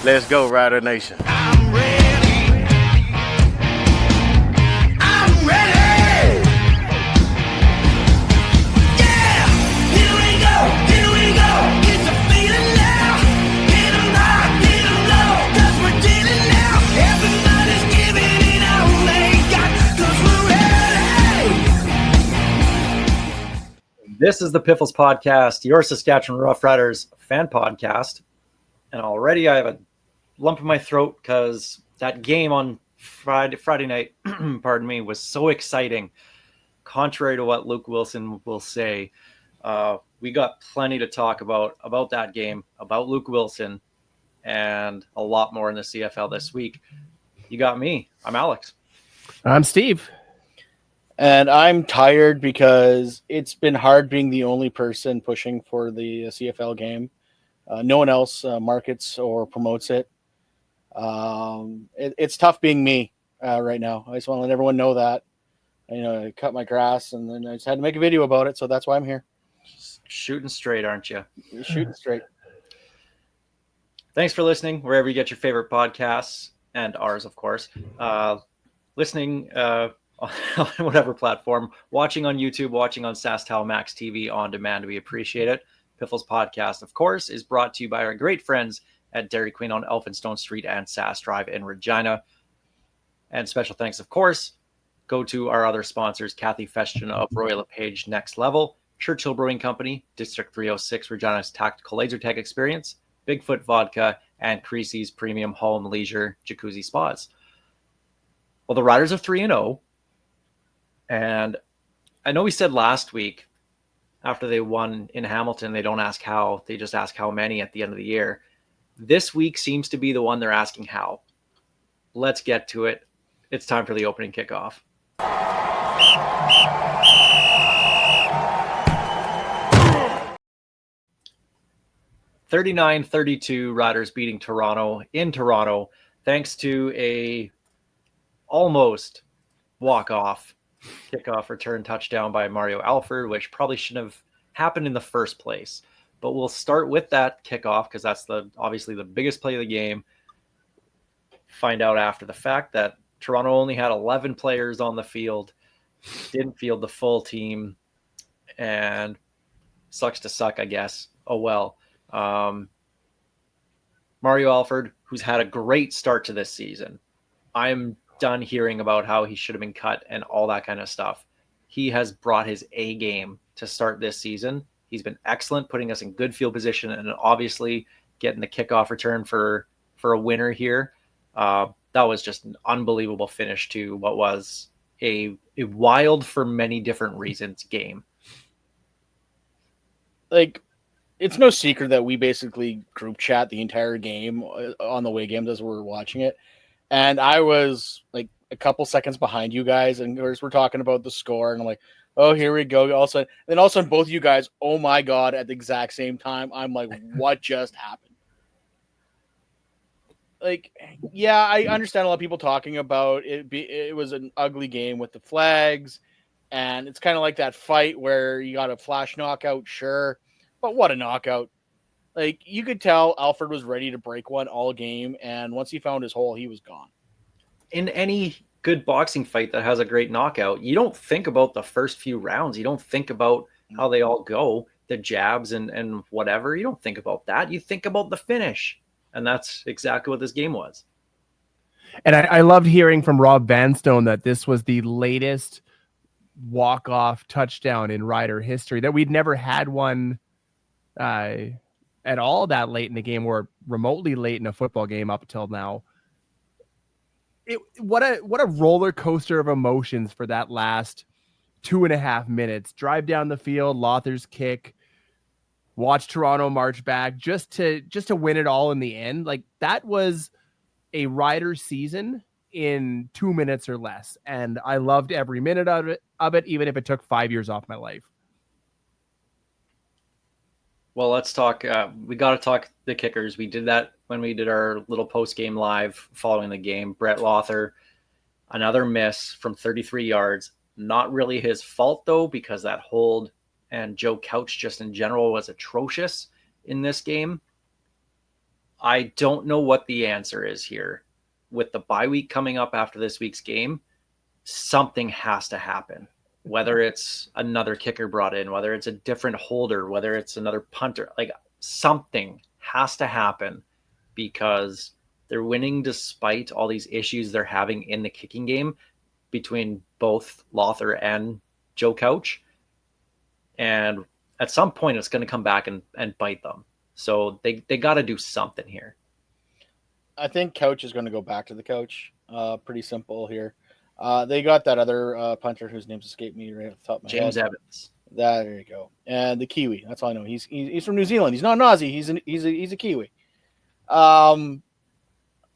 Let's go, Rider Nation. I'm ready. I'm ready. Yeah, here we go. Here we go. It's a feeling now. Get 'em high, get 'em low. 'Cause we're dealing now. Everybody's giving it all they got. 'Cause we're ready. This is the Piffles Podcast, your Saskatchewan Roughriders fan podcast. And already I have a lump in my throat because that game on Friday night, pardon me, was so exciting. Contrary to what Luke Willson will say, we got plenty to talk about that game, about Luke Willson, and a lot more in the CFL this week. You got me. I'm Alex. I'm Steve. And I'm tired because it's been hard being the only person pushing for the CFL game. No one else markets or promotes it. It's tough being me right now. I just want to let everyone know that. I cut my grass and then I just had to make a video about it. So that's why I'm here. Shooting straight, aren't you? Shooting straight. Thanks for listening wherever you get your favorite podcasts, and ours, of course. Listening on whatever platform, watching on YouTube, watching on SaskTel Max TV on demand. We appreciate it. Piffles Podcast, of course, is brought to you by our great friends at Dairy Queen on Elphinstone Street and Sask Drive in Regina. And special thanks, of course, go to our other sponsors, Kathy Festian of Royal LePage Next Level, Churchill Brewing Company, District 306, Regina's Tactical Laser Tag Experience, Bigfoot Vodka, and Creasy's Premium Home Leisure Jacuzzi Spas. Well, the Riders are 3-0. And I know we said last week, after they won in Hamilton, they don't ask how, they just ask how many at the end of the year. This week seems to be the one they're asking how. Let's get to it. It's time for the opening kickoff. 39-32 Riders beating Toronto in Toronto thanks to a almost walk-off kickoff return touchdown by Mario Alford, which probably shouldn't have happened in the first place. But we'll start with that kickoff because that's obviously the biggest play of the game. Find out after the fact that Toronto only had 11 players on the field, didn't field the full team, and sucks to suck, I guess. Oh, well. Mario Alford, who's had a great start to this season. I'm done hearing about how he should have been cut and all that kind of stuff. He has brought his A game to start this season. He's been excellent, putting us in good field position and obviously getting the kickoff return for a winner here. That was just an unbelievable finish to what was a wild, for many different reasons, game. Like, it's no secret that we basically group chat the entire game on the way games as we're watching it. And I was like a couple seconds behind you guys, and we're talking about the score, and I'm like, oh, here we go. All of a sudden, both of you guys, oh my God, at the exact same time. I'm like, what just happened? Like, yeah, I understand a lot of people talking about it. It was an ugly game with the flags, and it's kind of like that fight where you got a flash knockout, sure, but what a knockout. Like, you could tell Alfred was ready to break one all game, and once he found his hole, he was gone. In any good boxing fight that has a great knockout, you don't think about the first few rounds. You don't think about how they all go, the jabs and whatever. You don't think about that. You think about the finish. And that's exactly what this game was. And I loved hearing from Rob Vanstone that this was the latest walk-off touchdown in Rider history, that we'd never had one at all that late in the game, or remotely late in a football game up until now. What a roller coaster of emotions for that last 2.5 minutes. Drive down the field, Lothar's kick, watch Toronto march back just to win it all in the end. Like, that was a Rider season in 2 minutes or less. And I loved every minute of it, even if it took 5 years off my life. Well, let's talk. We got to talk the kickers. We did that when we did our little post-game live following the game. Brett Lothar, another miss from 33 yards. Not really his fault, though, because that hold and Joe Couch just in general was atrocious in this game. I don't know what the answer is here. With the bye week coming up after this week's game, something has to happen. Whether it's another kicker brought in, whether it's a different holder, whether it's another punter, like something has to happen because they're winning despite all these issues they're having in the kicking game between both Lothar and Joe Couch. And at some point, it's going to come back and bite them. So they got to do something here. I think Couch is going to go back to the coach. Pretty simple here. They got that other punter whose name's escaped me right off the top of my James head. Evans. There you go. And the Kiwi. That's all I know. He's from New Zealand. He's not an Aussie. He's a Kiwi.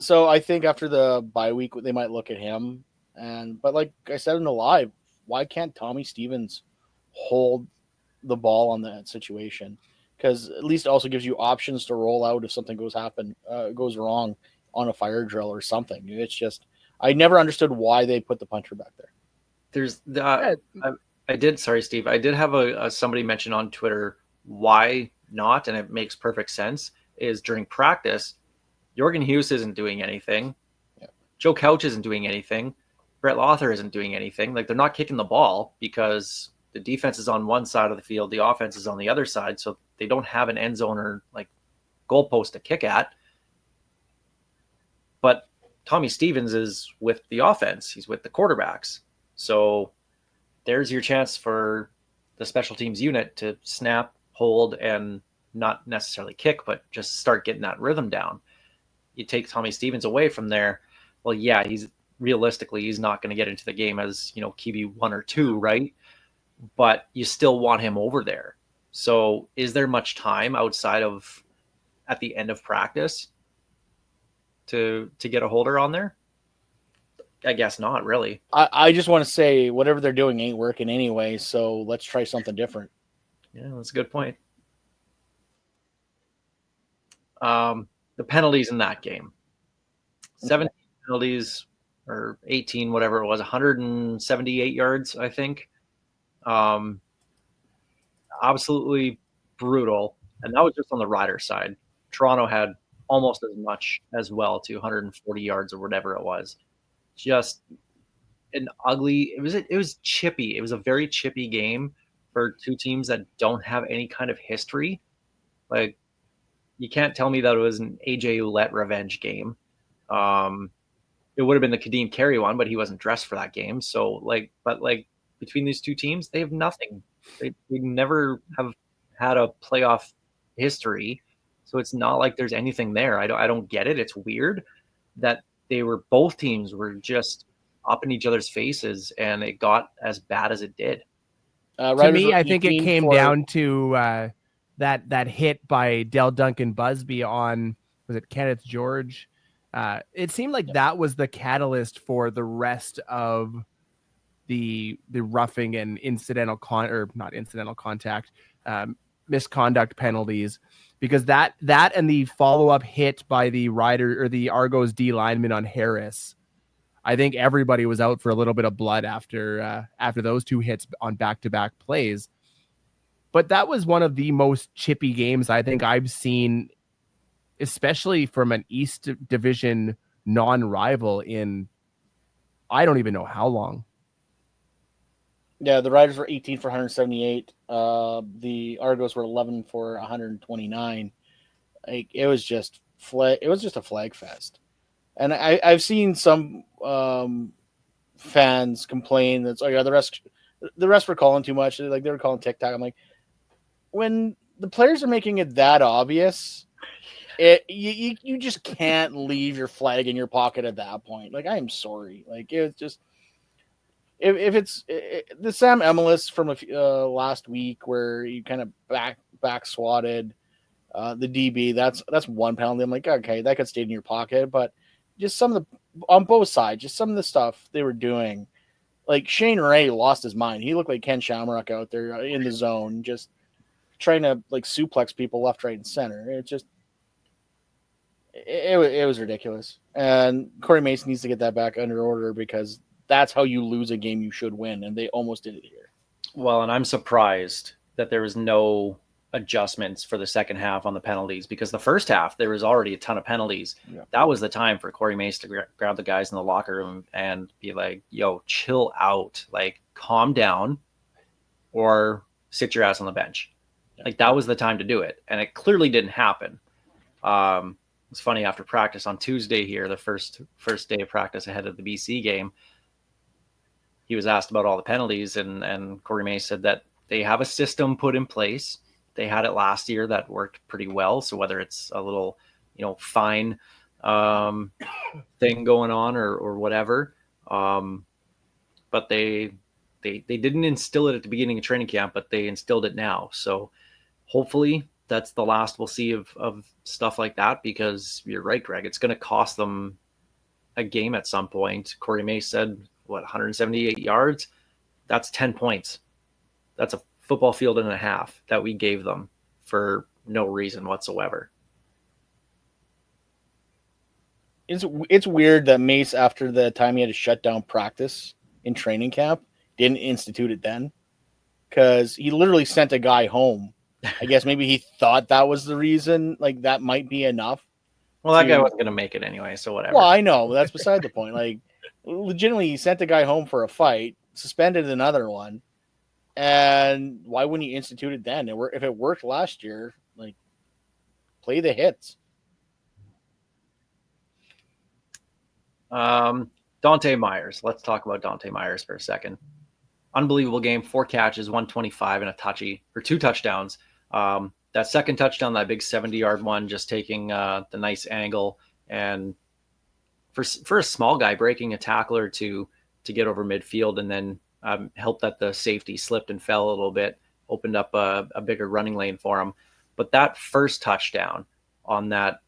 So I think after the bye week, they might look at him. But like I said in the live, why can't Tommy Stevens hold the ball on that situation? Because at least it also gives you options to roll out if something goes wrong on a fire drill or something. It's just I never understood why they put the punter back there. There's I did. Sorry, Steve. I did have a somebody mention on Twitter why not, and it makes perfect sense. Is during practice, Jorgen Hughes isn't doing anything. Yeah. Joe Couch isn't doing anything. Brett Lothar isn't doing anything. Like they're not kicking the ball because the defense is on one side of the field, the offense is on the other side, so they don't have an end zone or like goalpost to kick at. But Tommy Stevens is with the offense. He's with the quarterbacks. So there's your chance for the special teams unit to snap, hold, and not necessarily kick, but just start getting that rhythm down. You take Tommy Stevens away from there. Well, yeah, he's not going to get into the game as, QB 1 or 2, right? But you still want him over there. So is there much time outside of at the end of practice to get a holder on there? I guess not really. I just want to say whatever they're doing ain't working anyway, so let's try something different. Yeah, that's a good point. The penalties in that game. 17 penalties or 18, whatever it was, 178 yards, I think. Absolutely brutal. And that was just on the Rider side. Toronto had almost as much as well, to 140 yards or whatever it was. Just an ugly, it was chippy. It was a very chippy game for two teams that don't have any kind of history. Like, you can't tell me that it was an AJ Ouellette revenge game. It would have been the Kadeem Carey one, but he wasn't dressed for that game. So, between these two teams, they have nothing. They never have had a playoff history. So it's not like there's anything there. I don't get it. It's weird that both teams were just up in each other's faces, and it got as bad as it did. To me, I think it came down to that hit by Del Duncan Busby on, was it Kenneth George? It seemed like that was the catalyst for the rest of the roughing and misconduct penalties, because that and the follow-up hit by the Rider or the Argos D lineman on Harris, I think everybody was out for a little bit of blood after those two hits on back-to-back plays. But that was one of the most chippy games I think I've seen, especially from an East Division non-rival in I don't even know how long. Yeah, the Riders were 18 for 178. The Argos were 11 for 129. Like, it was just a flag fest. And I've seen some fans complain that's the rest were calling too much. Like, they were calling TikTok. I'm like, when the players are making it that obvious, you just can't leave your flag in your pocket at that point. Like, I am sorry. Like, it's just if it's the Sam Emelis from last week where you kind of back swatted the DB, that's one penalty. I'm like, okay, that could stay in your pocket, but just some of the on both sides, just some of the stuff they were doing, like Shane Ray lost his mind. He looked like Ken Shamrock out there in the zone, just trying to like suplex people left, right, and center. It just it was ridiculous. And Corey Mason needs to get that back under order, because that's how you lose a game you should win, and they almost did it here. Well, and I'm surprised that there was no adjustments for the second half on the penalties, because the first half there was already a ton of penalties. Yeah. That was the time for Corey Mace to grab the guys in the locker room and be like, yo, chill out, like calm down or sit your ass on the bench. Yeah. Like that was the time to do it. And it clearly didn't happen. It's funny, after practice on Tuesday here, the first day of practice ahead of the BC game, he was asked about all the penalties, and Corey Mace said that they have a system put in place. They had it last year that worked pretty well. So whether it's a little, fine thing going on or whatever, but they didn't instill it at the beginning of training camp, but they instilled it now. So hopefully that's the last we'll see of stuff like that, because you're right, Greg, it's going to cost them a game at some point. Corey Mace said, 178 yards? That's 10 points. That's a football field and a half that we gave them for no reason whatsoever. It's weird that Mace, after the time he had to shut down practice in training camp, didn't institute it then, because he literally sent a guy home. I guess maybe he thought that was the reason, like that might be enough. Well, that guy wasn't going to make it anyway, so whatever. Well, I know, that's beside the point. Like, legitimately, he sent the guy home for a fight, suspended another one, and why wouldn't you institute it then? If it worked last year, like, play the hits. Dante Myers. Let's talk about Dante Myers for a second. Unbelievable game. 4 catches, 125, and a 2 touchdowns. That second touchdown, that big 70-yard one, just taking the nice angle, and for a small guy, breaking a tackler to get over midfield, and then helped that the safety slipped and fell a little bit, opened up a bigger running lane for him. But that first touchdown on that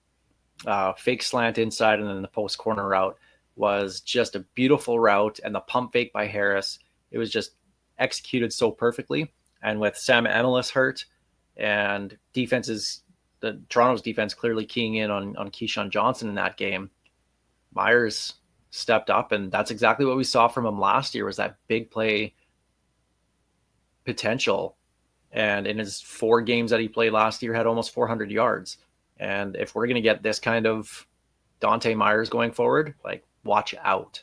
fake slant inside and then the post corner route was just a beautiful route, and the pump fake by Harris, it was just executed so perfectly. And with Sam Ennis hurt and Toronto's defense clearly keying in on Keyshawn Johnson in that game, Myers stepped up, and that's exactly what we saw from him last year, was that big play potential. And in his 4 games that he played last year, had almost 400 yards. And if we're going to get this kind of Dante Myers going forward, like, watch out.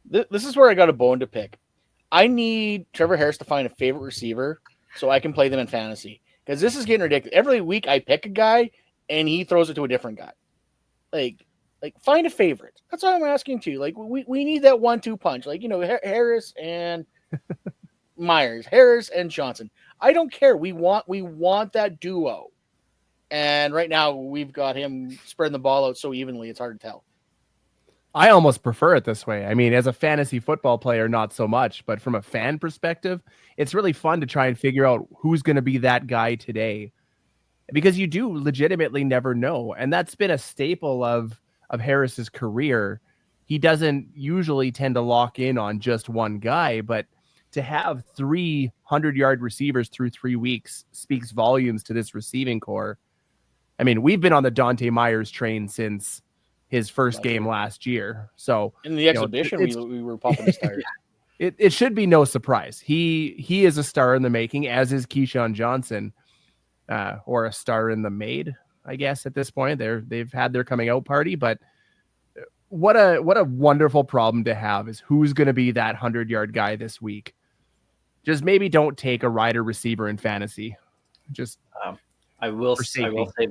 This is where I got a bone to pick. I need Trevor Harris to find a favorite receiver so I can play them in fantasy, because this is getting ridiculous. Every week I pick a guy and he throws it to a different guy. Like find a favorite. That's all I'm asking too. Like, we need that 1-2 punch. Like, Harris and Myers, Harris and Johnson. I don't care. We want that duo. And right now we've got him spreading the ball out so evenly, it's hard to tell. I almost prefer it this way. I mean, as a fantasy football player, not so much, but from a fan perspective, it's really fun to try and figure out who's going to be that guy today, because you do legitimately never know. And that's been a staple of Harris's career. He doesn't usually tend to lock in on just one guy, but to have 300-yard receivers through 3 weeks speaks volumes to this receiving core. I mean, we've been on the Dante Myers train since his first game last year. So in the exhibition, we were popping his tires. It should be no surprise. He is a star in the making, as is Keyshawn Johnson, or a star in the made, I guess, at this point. They've had their coming out party, but what a wonderful problem to have is who's going to be that 100-yard guy this week. Just maybe don't take a rider receiver in fantasy. Just I will say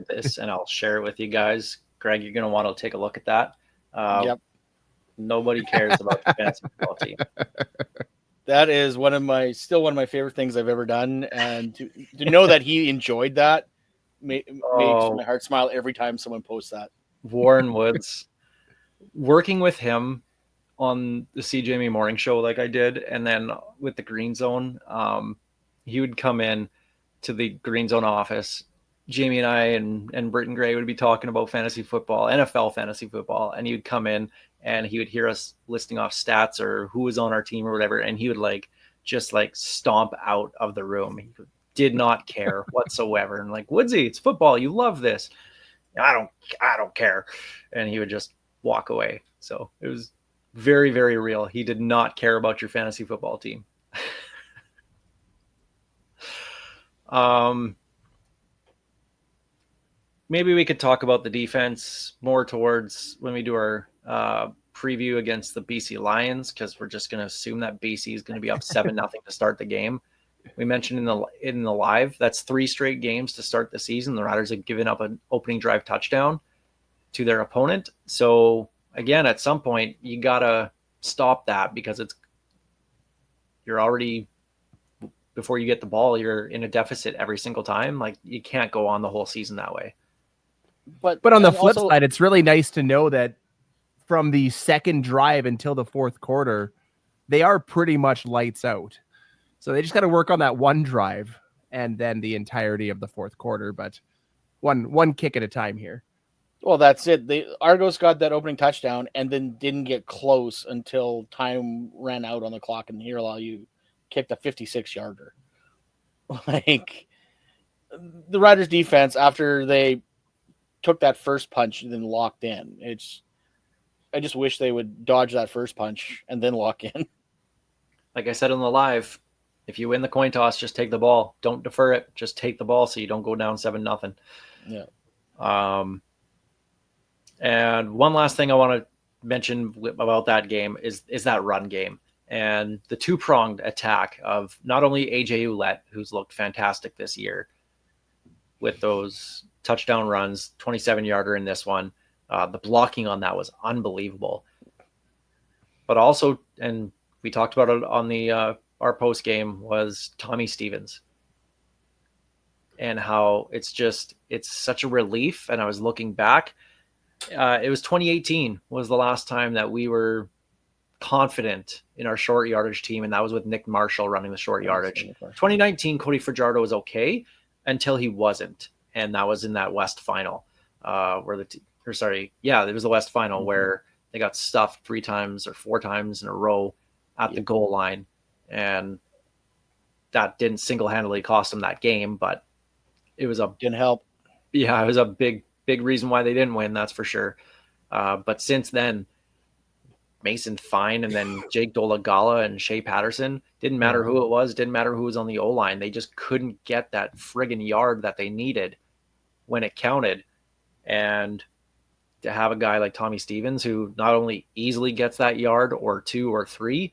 this, and I'll share it with you guys. Greg, you're going to want to take a look at that. Yep. Nobody cares about the fantasy football team. That is one of my favorite things I've ever done. And to know that he enjoyed that makes my heart smile every time someone posts that. Warren Woods, working with him on the CJME morning show like I did, and then with the Green Zone, he would come in to the Green Zone office. Jamie and I and Britton Gray would be talking about fantasy football, NFL fantasy football, and he would come in and he would hear us listing off stats or who was on our team or whatever, and he would just stomp out of the room. He did not care whatsoever. And Woodsy, it's football. You love this. I don't care. And he would just walk away. So it was very, very real. He did not care about your fantasy football team. maybe we could talk about the defense more towards when we do our preview against the BC Lions, because we're just going to assume that BC is going to be up 7-0 to start the game. We mentioned in the live, that's 3 straight games to start the season. The Riders have given up an opening drive touchdown to their opponent. So again, at some point, you got to stop that, because you're already, before you get the ball, you're in a deficit every single time. Like, you can't go on the whole season that way. But on the flip side, it's really nice to know that from the second drive until the fourth quarter, they are pretty much lights out. So they just got to work on that one drive and then the entirety of the fourth quarter, but one kick at a time here. Well, that's it. The Argos got that opening touchdown and then didn't get close until time ran out on the clock, and here you kicked a 56-yarder. Like, the Riders defense, after they took that first punch and then locked in, I just wish they would dodge that first punch and then lock in. Like I said in the live, if you win the coin toss, just take the ball. Don't defer it. Just take the ball so you don't go down 7-0. Yeah. And one last thing I want to mention about that game is that run game and the 2-pronged attack of not only AJ Ouellette, who's looked fantastic this year with those touchdown runs, 27-yarder in this one. The blocking on that was unbelievable. But also, and we talked about it on the our post game, was Tommy Stevens, and how it's such a relief. And I was looking back, it was 2018 was the last time that we were confident in our short yardage team, and that was with Nick Marshall running the short yardage. 2019, Cody Fajardo was okay until he wasn't, and that was in that West final, it was the West final where they got stuffed 3 times or 4 times in a row at the goal line, and that didn't single-handedly cost them that game, but it was didn't help. Yeah, it was a big reason why they didn't win, that's for sure. But since then, Mason Fine and then Jake Dolagala and Shea Patterson, didn't matter who it was, didn't matter who was on the O-line. They just couldn't get that friggin' yard that they needed when it counted. And to have a guy like Tommy Stevens, who not only easily gets that yard or 2 or 3,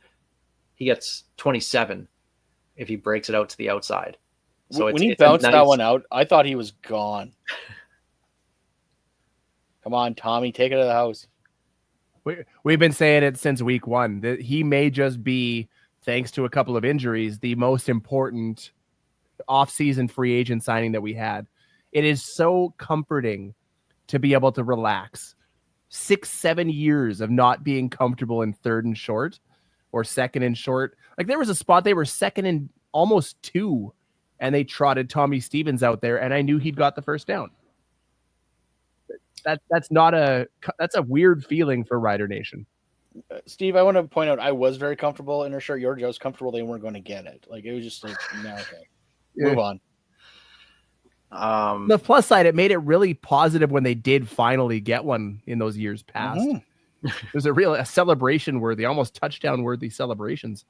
he gets 27 if he breaks it out to the outside. So when he bounced that one out, I thought he was gone. Come on, Tommy, take it to the house. We've been saying it since week 1 that he may just be, thanks to a couple of injuries, the most important off-season free agent signing that we had. It is so comforting to be able to relax. 6-7 years of not being comfortable in 3rd and short or 2nd and short. Like, there was a spot they were 2nd and almost 2, and they trotted Tommy Stevens out there, and I knew he'd got the first down. That's a weird feeling for Rider Nation. Steve, I want to point out I was very comfortable in our short yardage. I was comfortable they weren't going to get it. Like, it was just like, no, okay, move on. The plus side, it made it really positive when they did finally get one in those years past. Mm-hmm. It was a celebration worthy, almost touchdown worthy celebrations.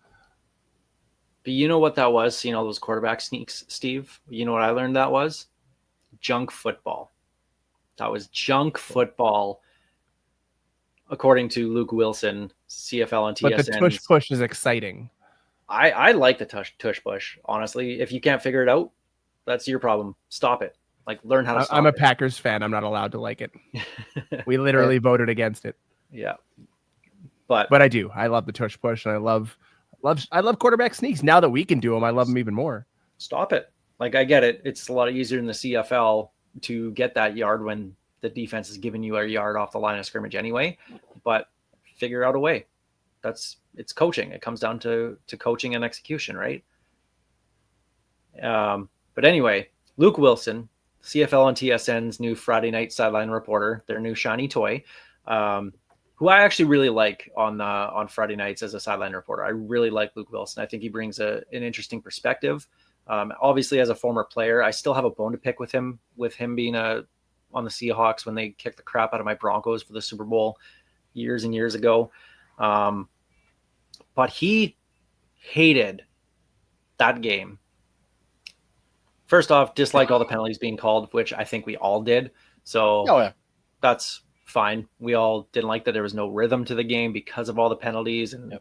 But you know what that was? Seeing all those quarterback sneaks, Steve? You know what I learned that was? Junk football. That was junk football, according to Luke Willson, CFL and TSN. But the tush push is exciting. I like the tush push, honestly. If you can't figure it out, that's your problem. Stop it. Like, learn how to stop it. I'm a Packers fan. I'm not allowed to like it. We literally voted against it. Yeah. But I do. I love the tush push, and I love quarterback sneaks. Now that we can do them, I love them even more. Stop it. Like, I get it. It's a lot easier in the CFL to get that yard when the defense is giving you a yard off the line of scrimmage anyway, but figure out a way. It's coaching. It comes down to coaching and execution, right? But anyway, Luke Willson, CFL and TSN's new Friday night sideline reporter, their new shiny toy, who I actually really like on Friday nights as a sideline reporter. I really like Luke Willson. I think he brings an interesting perspective. Obviously, as a former player, I still have a bone to pick with him being on the Seahawks when they kicked the crap out of my Broncos for the Super Bowl years and years ago. But he hated that game. First off, dislike all the penalties being called, which I think we all did. So Oh, yeah. that's fine. We all didn't like that there was no rhythm to the game because of all the penalties, and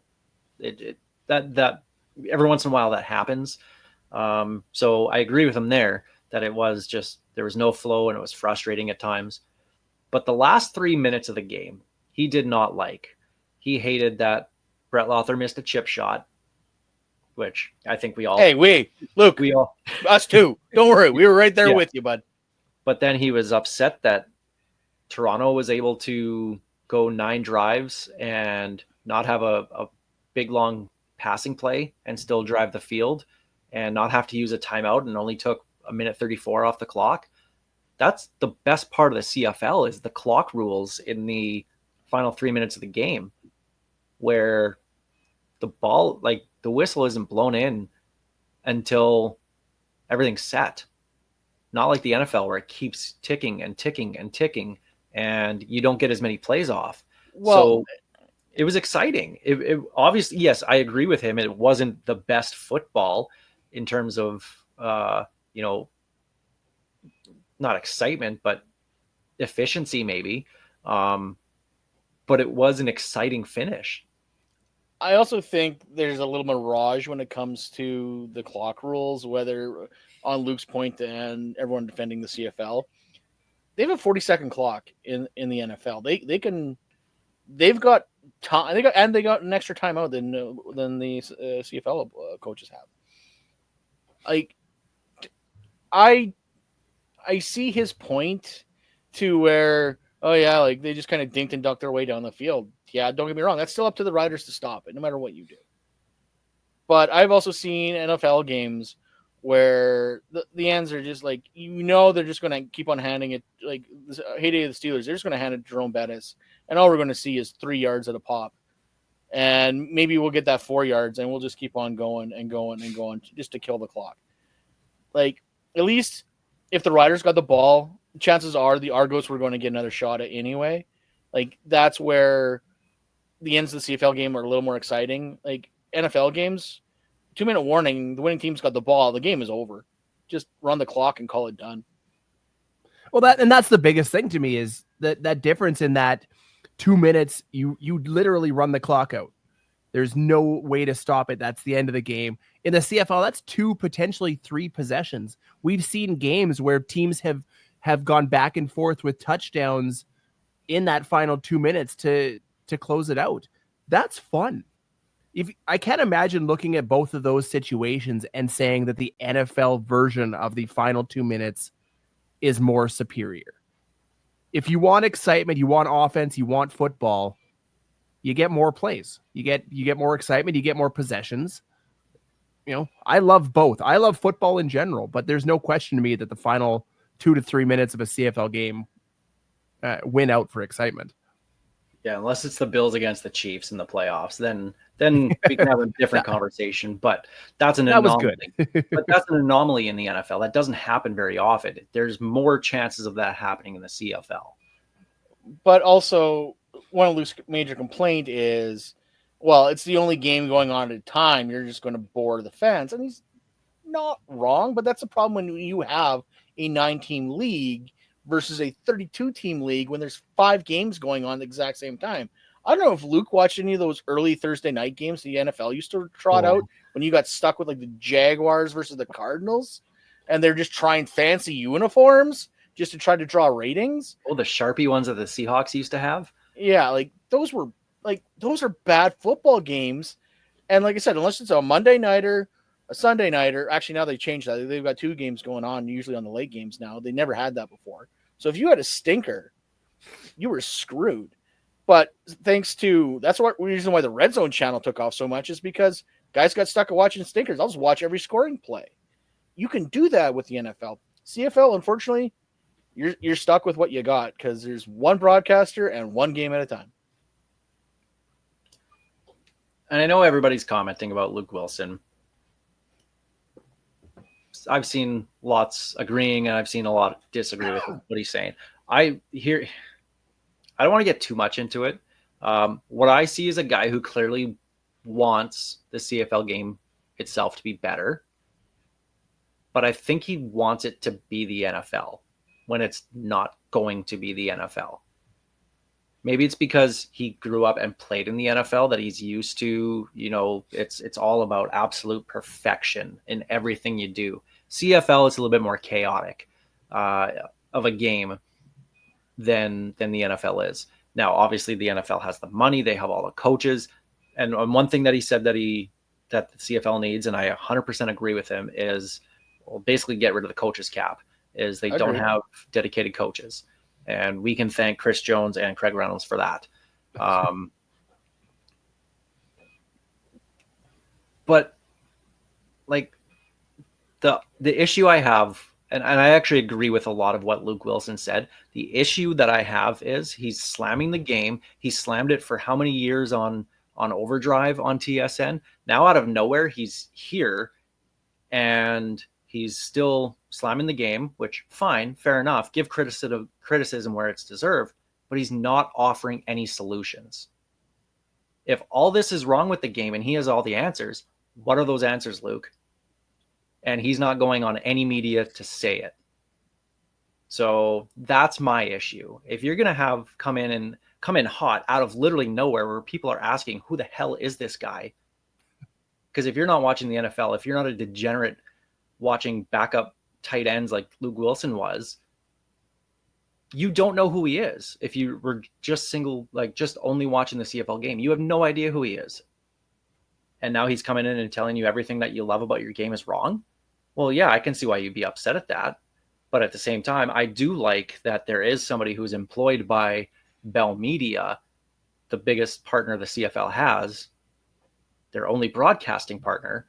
that every once in a while that happens. So I agree with him there that it was just there was no flow and it was frustrating at times. But the last 3 minutes of the game, he did not like. He hated that Brett Lawther missed a chip shot, which I think we all. Hey, Luke, we all. us too. Don't worry, we were right there Yeah. with you, bud. But then he was upset that Toronto was able to go 9 drives and not have a big long passing play and still drive the field and not have to use a timeout and only took a minute 34 off the clock. That's the best part of the CFL is the clock rules in the final 3 minutes of the game where the ball, like the whistle isn't blown in until everything's set. Not like the NFL where it keeps ticking and ticking and ticking and you don't get as many plays off. Well, so it was exciting. It obviously, yes, I agree with him. It wasn't the best football in terms of, not excitement, but efficiency maybe. But it was an exciting finish. I also think there's a little mirage when it comes to the clock rules, whether on Luke's point and everyone defending the CFL. They have a 40-second clock in the NFL. They've got time. They got an extra timeout than the CFL coaches have. Like, I see his point to where, oh yeah, like they just kind of dinked and ducked their way down the field. Yeah, don't get me wrong. That's still up to the riders to stop it, no matter what you do. But I've also seen NFL games where the ends are just like, they're just going to keep on handing it. Like the heyday of the Steelers, they're just going to hand it to Jerome Bettis. And all we're going to see is 3 yards at a pop. And maybe we'll get that 4 yards and we'll just keep on going and going and going just to kill the clock. Like, at least if the Riders got the ball, chances are the Argos were going to get another shot at anyway. Like, that's where the ends of the CFL game are a little more exciting. Like, NFL games, 2-minute warning, the winning team's got the ball, the game is over. Just run the clock and call it done. Well, that's the biggest thing to me is that difference in that 2 minutes, you literally run the clock out. There's no way to stop it. That's the end of the game. In the CFL, that's 2, potentially 3 possessions. We've seen games where teams have gone back and forth with touchdowns in that final 2 minutes to close it out. That's fun. I can't imagine looking at both of those situations and saying that the NFL version of the final 2 minutes is more superior. If you want excitement, you want offense, you want football, you get more plays. You get more excitement, you get more possessions. I love both. I love football in general, but there's no question to me that the final 2 to 3 minutes of a CFL game win out for excitement. Yeah, unless it's the Bills against the Chiefs in the playoffs, then we can have a different conversation. But that's an anomaly. But that's an anomaly in the NFL. That doesn't happen very often. There's more chances of that happening in the CFL. But also, one of Luke's major complaint is, well, it's the only game going on at a time. You're just going to bore the fans. And he's not wrong, but that's a problem when you have a 9-team league versus a 32-team league when there's 5 games going on at the exact same time. I don't know if Luke watched any of those early Thursday night games the NFL used to trot out when you got stuck with like the Jaguars versus the Cardinals, and they're just trying fancy uniforms just to try to draw ratings. Oh, the Sharpie ones that the Seahawks used to have? Yeah, those are bad football games. And like I said, unless it's a Monday nighter, a Sunday nighter, actually now they changed that. They've got 2 games going on, usually on the late games now. They never had that before. So if you had a stinker, you were screwed. But that's the reason why the Red Zone channel took off so much, is because guys got stuck at watching stinkers. I'll just watch every scoring play. You can do that with the NFL. CFL, unfortunately, you're stuck with what you got because there's one broadcaster and one game at a time. And I know everybody's commenting about Luke Willson. I've seen lots agreeing and I've seen a lot disagree with what he's saying. I don't want to get too much into it. What I see is a guy who clearly wants the CFL game itself to be better, but I think he wants it to be the NFL. when it's not going to be the NFL. Maybe it's because he grew up and played in the NFL that he's used to, it's all about absolute perfection in everything you do. CFL is a little bit more chaotic of a game than the NFL is. Now, obviously, the NFL has the money; they have all the coaches. And one thing that he said that the CFL needs, and I 100% agree with him, is basically get rid of the coaches cap. Is they don't have dedicated coaches. And we can thank Chris Jones and Craig Reynolds for that. But like the issue I have, and I actually agree with a lot of what Luke Willson said. The issue that I have is he's slamming the game. He slammed it for how many years on Overdrive on TSN? Now out of nowhere, he's here and he's still slamming the game, which fine, fair enough. Give criticism where it's deserved, but he's not offering any solutions. If all this is wrong with the game and he has all the answers, what are those answers, Luke? And he's not going on any media to say it. So that's my issue. If you're going to come in hot out of literally nowhere where people are asking, who the hell is this guy? Because if you're not watching the NFL, if you're not a degenerate watching backup tight ends like Luke Willson was, you don't know who he is. If you were just only watching the CFL game, you have no idea who he is. And now he's coming in and telling you everything that you love about your game is wrong. Well, yeah, I can see why you'd be upset at that. But at the same time, I do like that there is somebody who's employed by Bell Media, the biggest partner the CFL has, their only broadcasting partner,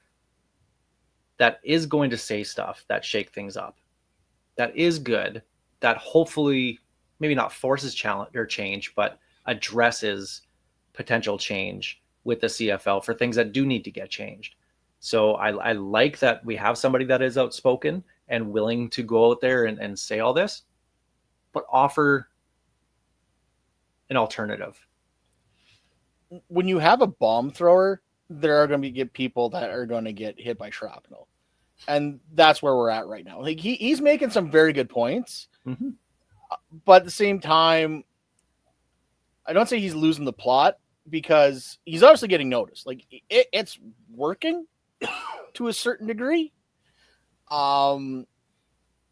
that is going to say stuff that shake things up. That is good. That hopefully maybe not forces challenge or change, but addresses potential change with the CFL for things that do need to get changed. So I like that we have somebody that is outspoken and willing to go out there and say all this, but offer an alternative. When you have a bomb thrower, there are going to be people that are going to get hit by shrapnel. And that's where we're at right now. Like he's making some very good points, but at the same time, I don't say he's losing the plot because he's obviously getting noticed. Like it's working to a certain degree. The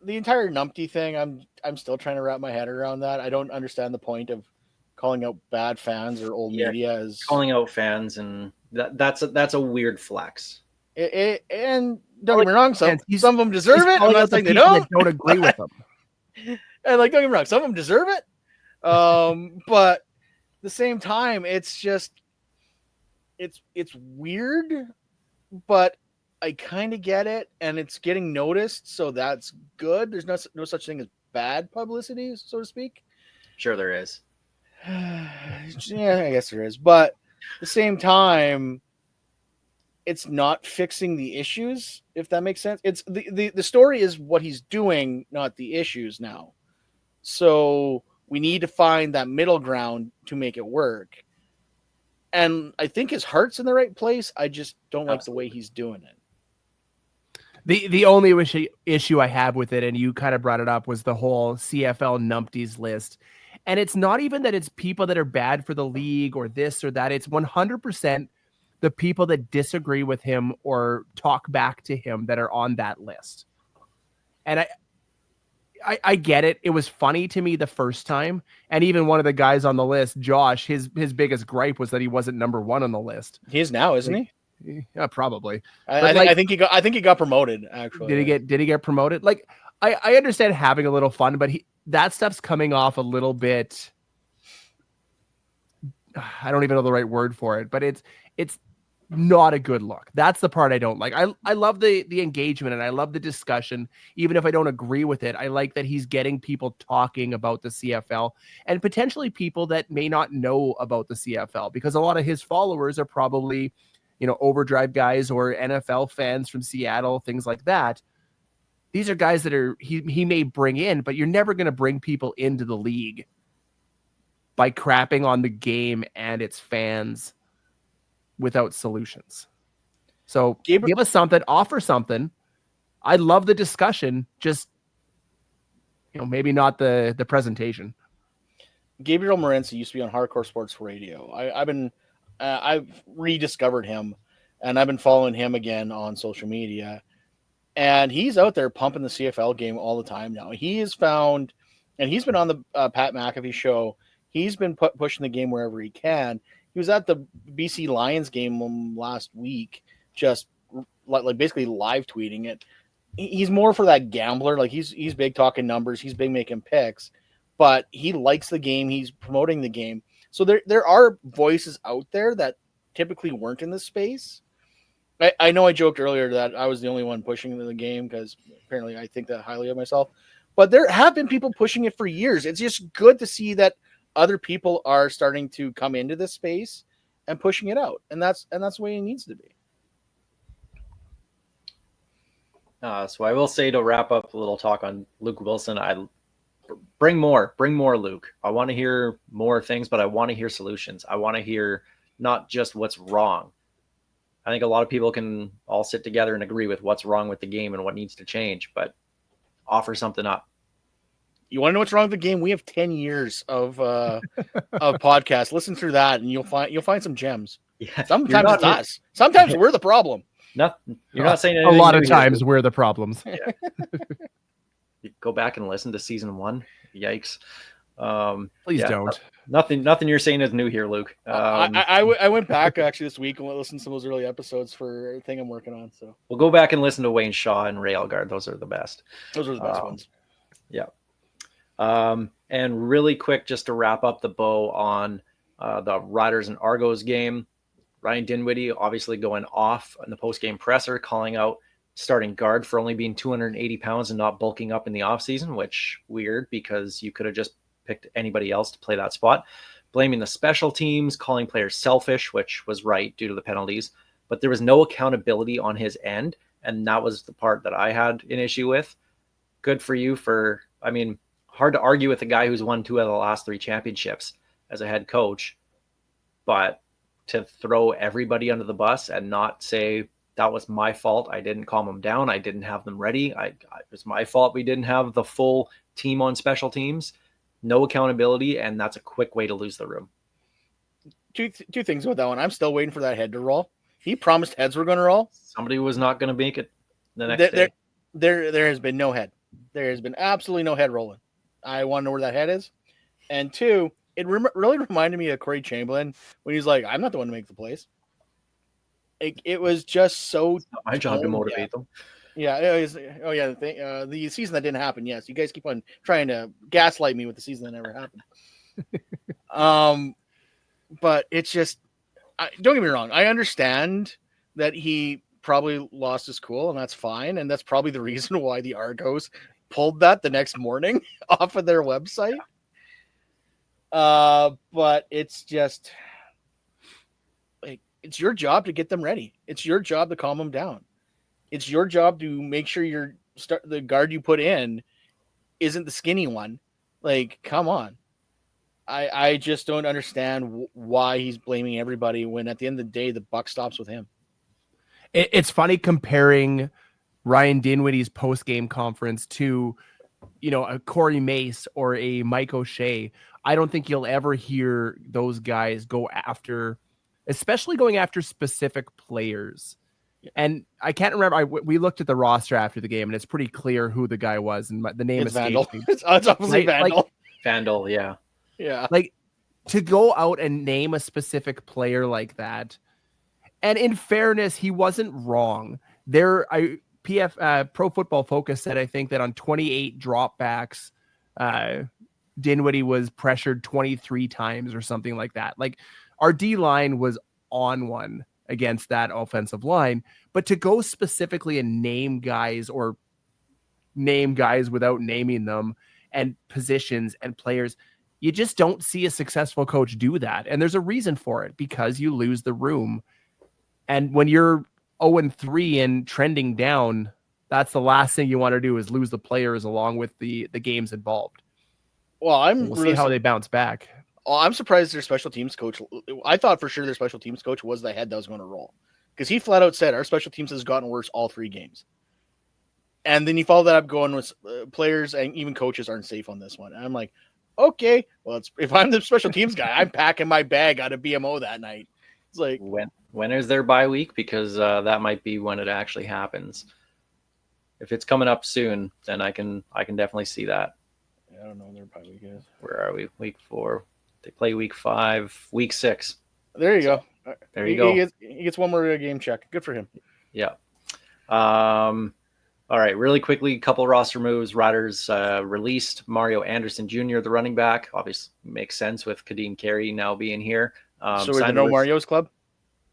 entire numpty thing, I'm still trying to wrap my head around that. I don't understand the point of calling out bad fans or old media as calling out fans, and that's a weird flex. And don't get me wrong, some of them deserve it. I'm not saying they don't agree with them. And don't get me wrong, some of them deserve it. But at the same time, it's just it's weird, but I kind of get it, and it's getting noticed, so that's good. There's no such thing as bad publicity, so to speak. Sure, there is. Yeah, I guess there is, but at the same time, it's not fixing the issues, if that makes sense. It's the story is what he's doing, not the issues now. So we need to find that middle ground to make it work. And I think his heart's in the right place. I just don't like the way he's doing it. The only issue I have with it, and you kind of brought it up, was the whole CFL numpties list. And it's not even that it's people that are bad for the league or this or that. It's 100% the people that disagree with him or talk back to him that are on that list. And I get it. It was funny to me the first time. And even one of the guys on the list, Josh, his biggest gripe was that he wasn't number one on the list. He is now, isn't he? Yeah, probably. I think he got promoted, actually. Did he get promoted? Like, I understand having a little fun, but that stuff's coming off a little bit. I don't even know the right word for it, but it's not a good look. That's the part I don't like. I love the engagement and I love the discussion. Even if I don't agree with it, I like that he's getting people talking about the CFL and potentially people that may not know about the CFL, because a lot of his followers are probably, Overdrive guys or NFL fans from Seattle, things like that. These are guys that he may bring in, but you're never going to bring people into the league by crapping on the game and its fans without solutions. So give us something, offer something. I love the discussion. Just maybe not the presentation. Gabriel Morency used to be on Hardcore Sports Radio. I've rediscovered him, and I've been following him again on social media. And he's out there pumping the CFL game all the time now. He has found, and he's been on the Pat McAfee show. He's been pushing the game wherever he can. He was at the BC Lions game last week, just like basically live tweeting it. He's more for that gambler. Like he's big talking numbers. He's big making picks, but he likes the game. He's promoting the game. So there are voices out there that typically weren't in this space. I know I joked earlier that I was the only one pushing the game because apparently I think that highly of myself. But there have been people pushing it for years. It's just good to see that other people are starting to come into this space and pushing it out. And that's the way it needs to be. So I will say, to wrap up a little talk on Luke Willson, I bring more Luke. I want to hear more things, but I want to hear solutions. I want to hear not just what's wrong. I think a lot of people can all sit together and agree with what's wrong with the game and what needs to change, but offer something up. You want to know what's wrong with the game? We have 10 years of podcasts. Listen through that, and you'll find some gems. Yeah, sometimes it's us. Sometimes we're the problem. Nothing. You're not saying a anything lot of new times here. we're the problems. Yeah. You go back and listen to season 1. Yikes. Please don't. Nothing you're saying is new here, Luke. I went back actually this week and listened to some of those early episodes for a thing I'm working on. So we'll go back and listen to Wayne Shaw and Ray Elgard. Those are the best. Those are the best ones. Yeah. And really quick, just to wrap up the bow on the Riders and Argos game, Ryan Dinwiddie obviously going off in the post-game presser, calling out starting guard for only being 280 pounds and not bulking up in the offseason, which weird because you could have just picked anybody else to play that spot. Blaming the special teams, calling players selfish, which was right due to the penalties, but there was no accountability on his end, and that was the part that I had an issue with. Good for you hard to argue with a guy who's won 2 out of the last 3 championships as a head coach, but to throw everybody under the bus and not say that was my fault, I didn't calm them down, I didn't have them ready, it was my fault we didn't have the full team on special teams. No accountability, and that's a quick way to lose the room. Two things about that one. I'm still waiting for that head to roll. He promised heads were going to roll. Somebody was not going to make it the next day. There has been no head. There has been absolutely no head rolling. I want to know where that head is. And 2, it really reminded me of Corey Chamberlain when he's like, I'm not the one to make the plays. It was just so. It's not my job to motivate them. Yeah. The season that didn't happen. Yes. You guys keep on trying to gaslight me with the season that never happened. But it's just, don't get me wrong. I understand that he probably lost his cool, and that's fine. And that's probably the reason why the Argos pulled that the next morning off of their website. But it's just like, it's your job to get them ready. It's your job to calm them down. It's your job to make sure the guard you put in isn't the skinny one. Like, come on. I just don't understand why he's blaming everybody when at the end of the day, the buck stops with him. It's funny comparing Ryan Dinwiddie's post-game conference to, a Corey Mace or a Mike O'Shea. I don't think you'll ever hear those guys especially going after specific players. And I can't remember. We looked at the roster after the game, and it's pretty clear who the guy was. And the name is Vandal. It's obviously Vandal. Vandal, yeah. Yeah. Like, to go out and name a specific player like that. And in fairness, he wasn't wrong. Pro Football Focus said, I think, that on 28 dropbacks, Dinwiddie was pressured 23 times or something like that. Like, our D-line was on one against that offensive line, but to go specifically and name guys without naming them and positions and players, you just don't see a successful coach do that. And there's a reason for it, because you lose the room. And when you're 0-3 and trending down, that's the last thing you want to do, is lose the players along with the games involved. Well, we'll see how they bounce back. Oh, I'm surprised their special teams coach. I thought for sure their special teams coach was the head that was going to roll, because he flat out said our special teams has gotten worse all 3 games. And then you follow that up going with players and even coaches aren't safe on this one. And I'm like, okay, well, if I'm the special teams guy, I'm packing my bag out of BMO that night. It's like, when is their bye week? Because that might be when it actually happens. If it's coming up soon, then I can definitely see that. I don't know when their bye week is. Where are we? Week 4. They play week 5, week 6. There you go. There you go. He gets one more game check. Good for him. Yeah. All right, really quickly, couple roster moves. Riders released Mario Anderson Jr., the running back. Obviously, makes sense with Kadeem Carey now being here. So is there no Mario's club?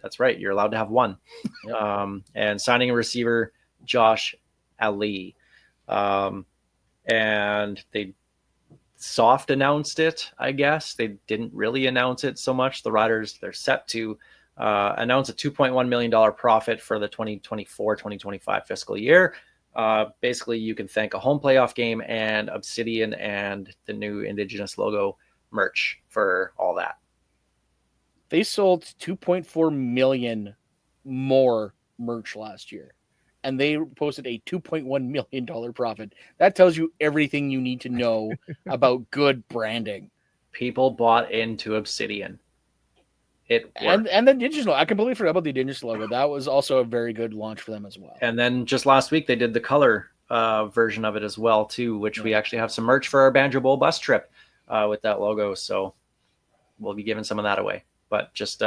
That's right. You're allowed to have one. Yep. And signing a receiver, Josh Ali. And they soft announced it, I guess. They didn't really announce it so much. The Riders, they're set to announce a $2.1 million profit for the 2024-2025 fiscal year. Basically, you can thank a home playoff game and Obsidian and the new Indigenous logo merch for all that. They sold 2.4 million more merch last year, and they posted a $2.1 million profit. That tells you everything you need to know about good branding. People bought into Obsidian. It worked. And the Indigenous logo. I completely forgot about the Indigenous logo. That was also a very good launch for them as well. And then just last week, they did the color version of it as well, too, which we actually have some merch for our Banjo Bowl bus trip with that logo. So we'll be giving some of that away. But just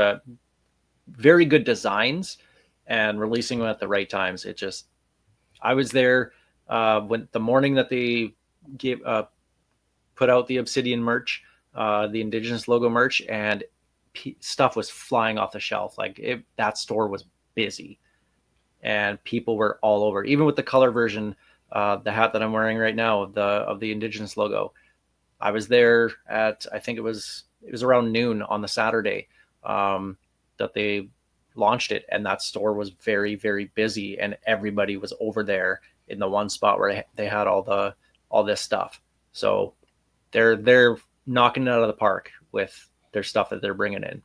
very good designs and releasing them at the right times. I was there when the morning that they put out the Obsidian merch, the Indigenous logo merch, and stuff was flying off the shelf. That store was busy and people were all over, even with the color version, the hat that I'm wearing right now of the Indigenous logo. I was there at, I think it was around noon on the Saturday that they launched it. And that store was very, very busy and everybody was over there in the one spot where they had all this stuff. So they're knocking it out of the park with their stuff that they're bringing in.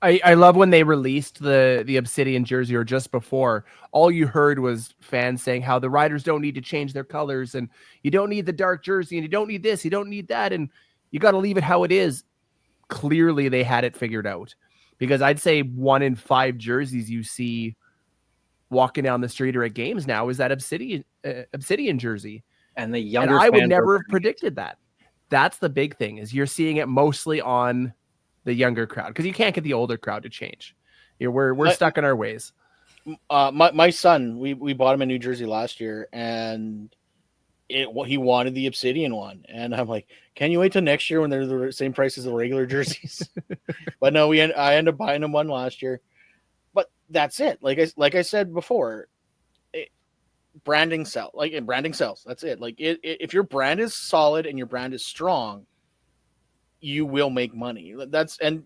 I love when they released the Obsidian jersey, or just before, all you heard was fans saying how the Riders don't need to change their colors and you don't need the dark jersey and you don't need this, you don't need that, and you got to leave it how it is. Clearly they had it figured out, because I'd say 1 in 5 jerseys you see walking down the street or at games now is that Obsidian jersey. And the younger I would never have predicted that. That's the big thing, is you're seeing it mostly on the younger crowd, because you can't get the older crowd to change. We're stuck in our ways. My son, we bought him a new jersey last year, and he wanted the Obsidian one, and I'm like, can you wait till next year when they're the same price as the regular jerseys? But no, I ended up buying him one last year. But that's it. Like I said before, branding sells. Branding sells. That's it. If your brand is solid and your brand is strong, you will make money. And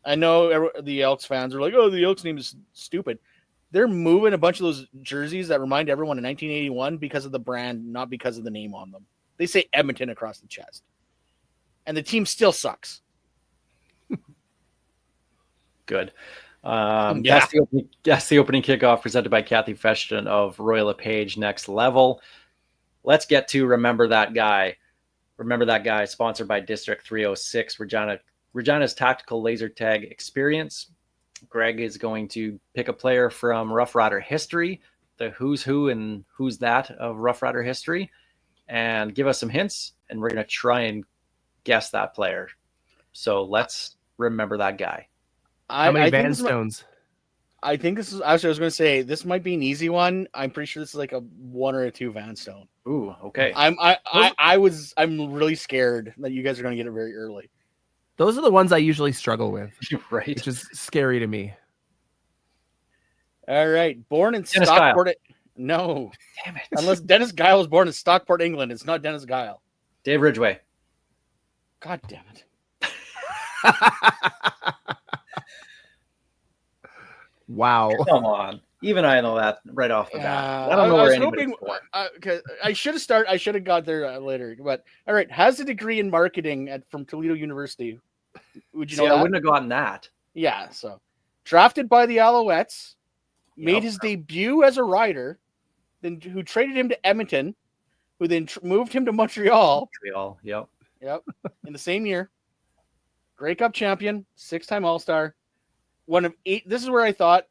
I know the Elks fans are like, oh, the Elks name is stupid. They're moving a bunch of those jerseys that remind everyone of 1981 because of the brand, not because of the name on them. They say Edmonton across the chest, and the team still sucks. Good. That's the opening kickoff presented by Kathy Feshton of Royal LePage Next Level. Let's get to Remember That Guy. Remember That Guy, sponsored by District 306, Regina's tactical laser tag experience. Greg is going to pick a player from Rough Rider history, the who's who and who's that of Rough Rider history, and give us some hints, and we're going to try and guess that player. So let's remember that guy. How many Van Stones? I think this is, actually, I was going to say, this might be an easy one. I'm pretty sure this is like a 1 or a 2 Van Stone. Ooh, okay. I'm really scared that you guys are going to get it very early. Those are the ones I usually struggle with, right? Which is scary to me. All right, born in Dennis Stockport. Guile. No, Damn it! Unless Dennis Guile was born in Stockport, England, it's not Dennis Guile. Dave Ridgway. God damn it! Wow! Come on. Even I know that right off the bat. I don't know where I should have got there later. But all right, has a degree in marketing from Toledo University. Would you know that? I wouldn't have gotten that. Yeah. So, drafted by the Alouettes, made his debut as a rider, then who traded him to Edmonton, who then moved him to Montreal. Montreal, yep. Yep, in the same year. Grey Cup champion, 6-time All-Star. One of 8. This is where I thought,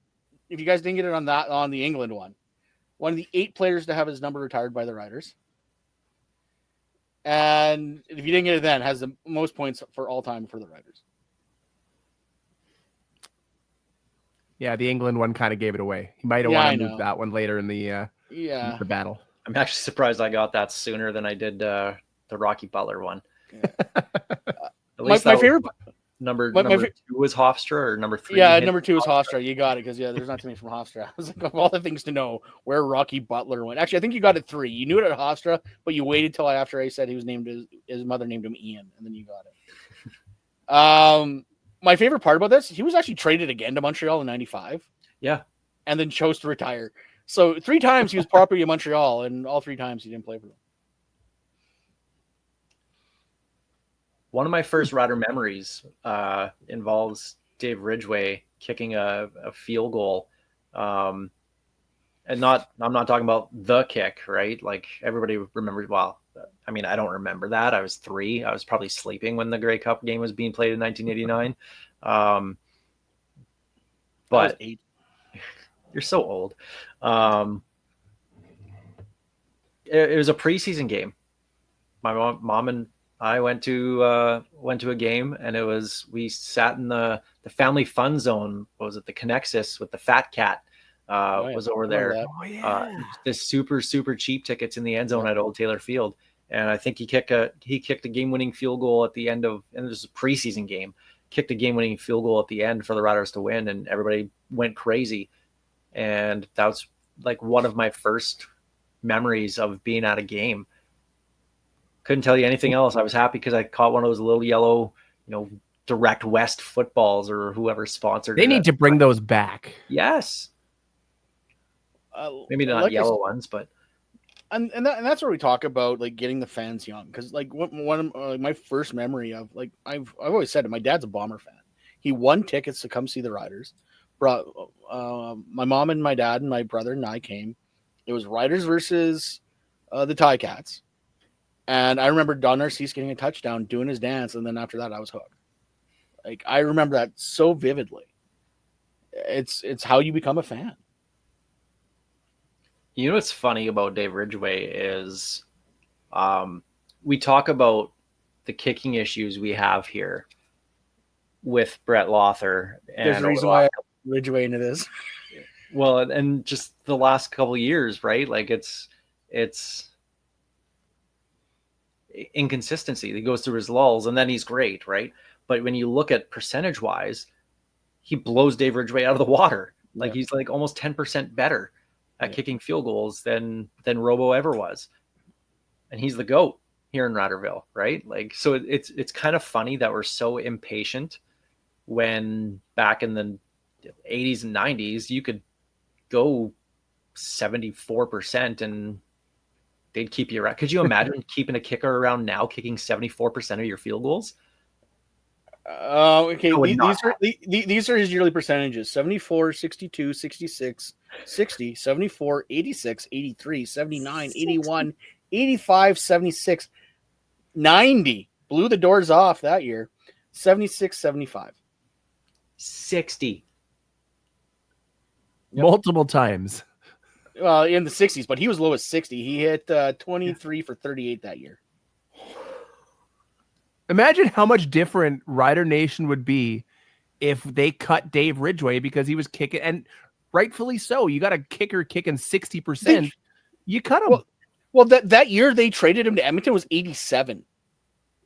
if you guys didn't get it on the England one of the 8 players to have his number retired by the Riders. And if you didn't get it then, has the most points for all time for the Riders. Yeah, the England one kind of gave it away. He might have wanted to move that one later in the battle. I'm actually surprised I got that sooner than I did the Rocky Butler one. Yeah. At least my favorite number 2 was Hofstra, or number 3? Yeah, number 2 is Hofstra. You got it, because there's not too many from Hofstra. I was like, of all the things to know, where Rocky Butler went. Actually, I think you got it 3. You knew it at Hofstra, but you waited till after I said he was named his mother named him Ian, and then you got it. My favorite part about this, he was actually traded again to Montreal in '95. Yeah, and then chose to retire. So 3 times he was property in Montreal, and all 3 times he didn't play for them. One of my first Rider memories involves Dave Ridgway kicking a field goal. And I'm not talking about the kick, right? Like, everybody remembers, well, I mean, I don't remember that. I was 3. I was probably sleeping when the Grey Cup game was being played in 1989. But 8. You're so old. It was a preseason game. My mom and I went to a game, and we sat in the family fun zone. What was it? The Connexus with the Fat Cat was over there. Oh, yeah. This super cheap tickets in the end zone at Old Taylor Field, and I think he kicked a game-winning field goal at the end of, and this was a preseason game. Kicked a game-winning field goal at the end for the Riders to win, and everybody went crazy. And that was like one of my first memories of being at a game. Couldn't tell you anything else. I was happy because I caught one of those little yellow, Direct West footballs, or whoever sponsored. They need to bring those back. Yes. Maybe not yellow ones, but. And that's where we talk about, like, getting the fans young, because, like, one of my first memory of, like, I've always said it, my dad's a Bomber fan. He won tickets to come see the Riders. Brought my mom and my dad and my brother and I came. It was Riders versus the Ticats, and I remember Don Narcisse getting a touchdown, doing his dance, and then after that I was hooked. Like, I remember that so vividly. It's how you become a fan. You know what's funny about Dave Ridgway is we talk about the kicking issues we have here with Brett Lothar. And there's a reason why I Ridgway into this. Well, and just the last couple of years, right? Like, it's inconsistency. He goes through his lulls, and then he's great, right? But when you look at percentage wise, he blows Dave Ridgway out of the water. Like, he's like almost 10% better at kicking field goals than Robo ever was. And he's the GOAT here in Riderville, right? Like, so it's kind of funny that we're so impatient when back in the 80s and 90s, you could go 74% and they'd keep you around. Could you imagine keeping a kicker around now, kicking 74% of your field goals? Okay, these are his yearly percentages: 74, 62, 66, 60, 74, 86, 83, 79, 81, 85, 76, 90. Blew the doors off that year. 76, 75. 60. Multiple times. Well, in the 60s, but he was low as 60. He hit 23 for 38 that year. Imagine how much different Rider Nation would be if they cut Dave Ridgway because he was kicking, and rightfully so. You got a kicker kicking 60%. You cut him. Well, that year they traded him to Edmonton was 87.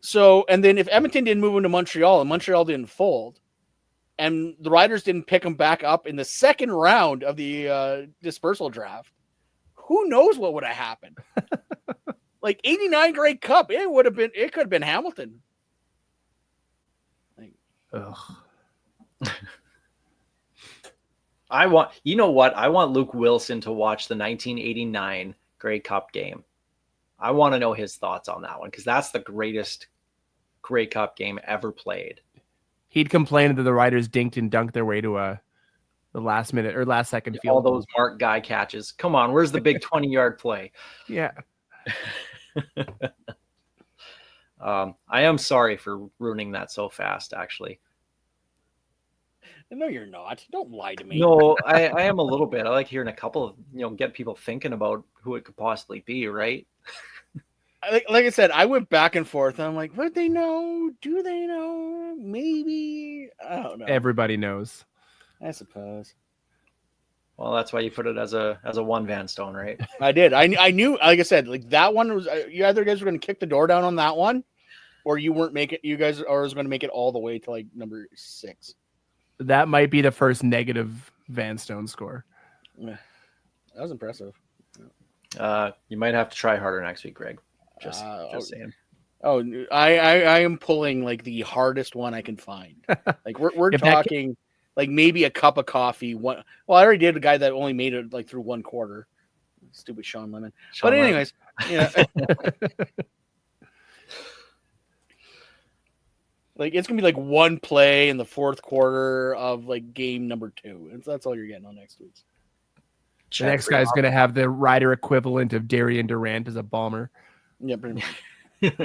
So, and then if Edmonton didn't move him to Montreal and Montreal didn't fold, and the Riders didn't pick him back up in the second round of the dispersal draft, who knows what would have happened? Like 89 Grey Cup, it could have been Hamilton. Ugh. I want Luke Willson to watch the 1989 Grey Cup game. I want to know his thoughts on that one, because that's the greatest Grey Cup game ever played. He'd complain that the Riders dinked and dunked their way to The last minute or last second All field goal. those Mark Guy catches. Come on, where's the big 20-yard play? Yeah. I am sorry for ruining that so fast, actually. No, you're not. Don't lie to me. No, I am a little bit. I like hearing a couple of, get people thinking about who it could possibly be, right? Like I said, I went back and forth. I'm like, would they know? Do they know? Maybe. I don't know. Everybody knows. I suppose. Well, that's why you put it as a one Van Stone, right? I did. I knew, like I said, like that one was, you either guys were going to kick the door down on that one, or you weren't making, you guys are going to make it all the way to like number 6. That might be the first negative Van Stone score. That was impressive. You might have to try harder next week, Greg. Just saying. Oh, I am pulling like the hardest one I can find. Like we're talking like maybe a cup of coffee. Well, I already did a guy that only made it like through one quarter. Stupid Sean Lemon. But anyways, yeah. Like it's gonna be like one play in the fourth quarter of like game number 2. That's all you're getting on next week's. The next guy's going to have the rider equivalent of Darian Durant as a bomber. Yeah, pretty much.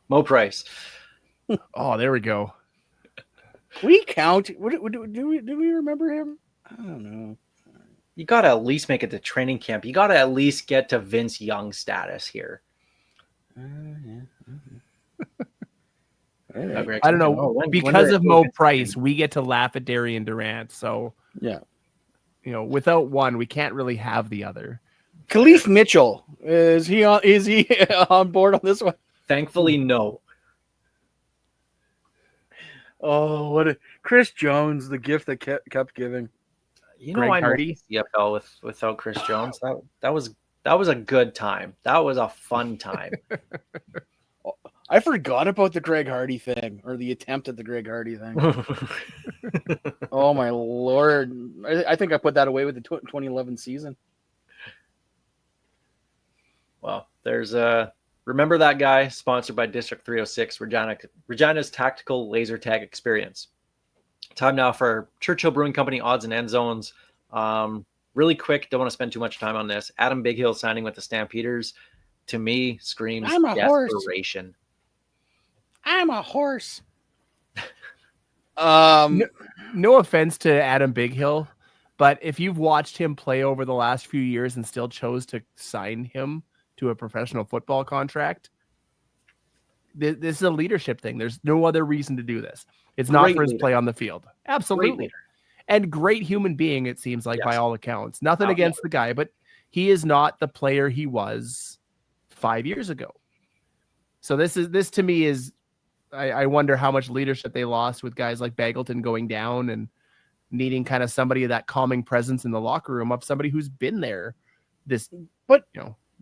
Mo Price. Oh, there we go. We count. Do we remember him? I don't know. You got to at least make it to training camp. You got to at least get to Vince Young status here. Yeah. I don't know. Because of Mo Price, we get to laugh at Darian Durant. So, yeah. Without one, we can't really have the other. Khalif Mitchell, is he on board on this one? Thankfully, no. Oh, Chris Jones, the gift that kept giving. I know CFL without Chris Jones. That was a good time. That was a fun time. I forgot about the Greg Hardy thing, or the attempt at the Greg Hardy thing. Oh my Lord! I think I put that away with the 2011 season. Well, there's remember that guy, sponsored by District 306, Regina's tactical laser tag experience. Time now for Churchill Brewing Company odds and end zones. Really quick, don't want to spend too much time on this. Adam Bighill signing with the Stampeders, to me, screams desperation. I'm a horse. No offense to Adam Bighill, but if you've watched him play over the last few years and still chose to sign him to a professional football contract, this is a leadership thing. There's no other reason to do this. It's not for his play on the field. Absolutely. And great human being, it seems like, by all accounts. Nothing against the guy, but he is not the player he was 5 years ago. So this to me is, I wonder how much leadership they lost with guys like Bagleton going down and needing kind of somebody of that calming presence in the locker room of somebody who's been there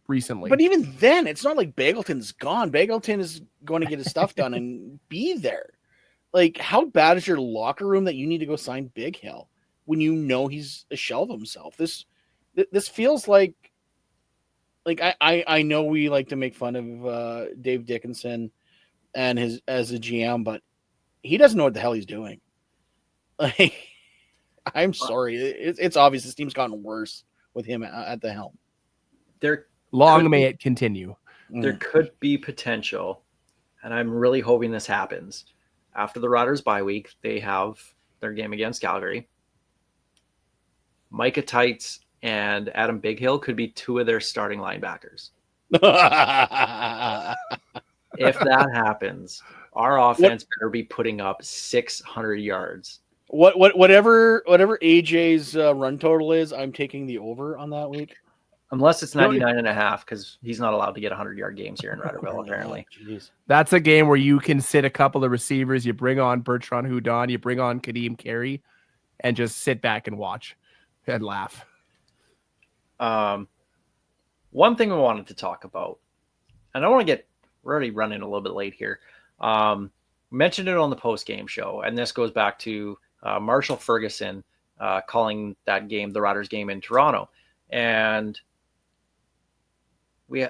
recently. But even then, it's not like Bagleton's gone. Bagleton is going to get his stuff done and be there. Like, how bad is your locker room that you need to go sign Bighill when you know he's a shell of himself? This feels like I know we like to make fun of Dave Dickinson and his as a GM, but he doesn't know what the hell he's doing. Like, I'm sorry, it's obvious this team's gotten worse with him at the helm. May it continue. There could be potential, and I'm really hoping this happens. After the Riders bye week, they have their game against Calgary. Micah Tights and Adam Bighill could be two of their starting linebackers. If that happens, our offense better be putting up 600 yards. Whatever AJ's run total is, I'm taking the over on that week. Unless it's 99.5, because he's not allowed to get 100-yard games here in Riderville, apparently. Geez. That's a game where you can sit a couple of receivers, you bring on Bertrand Houdon, you bring on Kadeem Carey, and just sit back and watch and laugh. One thing we wanted to talk about, and we're already running a little bit late here. Mentioned it on the post-game show, and this goes back to Marshall Ferguson calling that game, the Riders game in Toronto. And we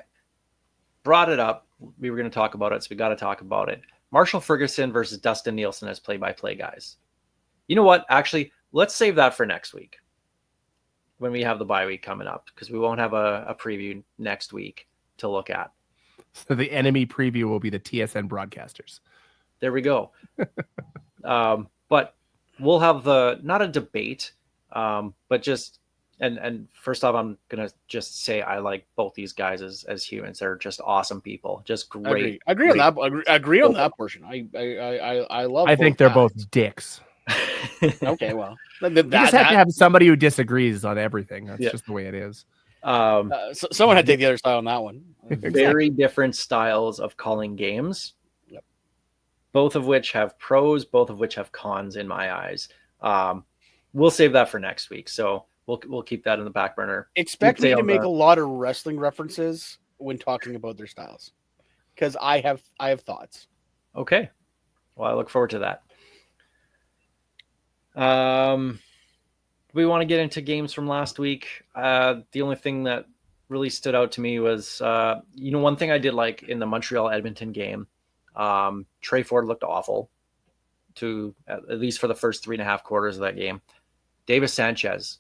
brought it up. We were going to talk about it, so we got to talk about it. Marshall Ferguson versus Dustin Nielsen as play-by-play guys. You know what? Actually, let's save that for next week when we have the bye week coming up, because we won't have a preview next week to look at. So the enemy preview will be the TSN broadcasters. There we go. But we'll have not a debate, but just and first off, I'm gonna just say I like both these guys as humans. They're just awesome people, just great. Agree on that. Agree on that portion. I love. I think they're both dicks. Okay, well, You just have to have somebody who disagrees on everything. That's Yeah. just the way it is. So someone had to take the other side on that one. Very different styles of calling games. Yep. Both of which have pros, both of which have cons in my eyes. We'll save that for next week. So we'll keep that in the back burner. Expect me to make a lot of wrestling references when talking about their styles, because I have thoughts. Okay. Well, I look forward to that. We want to get into games from last week. The only thing that really stood out to me was, one thing I did like in the Montreal-Edmonton game, Trey Ford looked awful at least for the first 3.5 quarters of that game. Davis Sanchez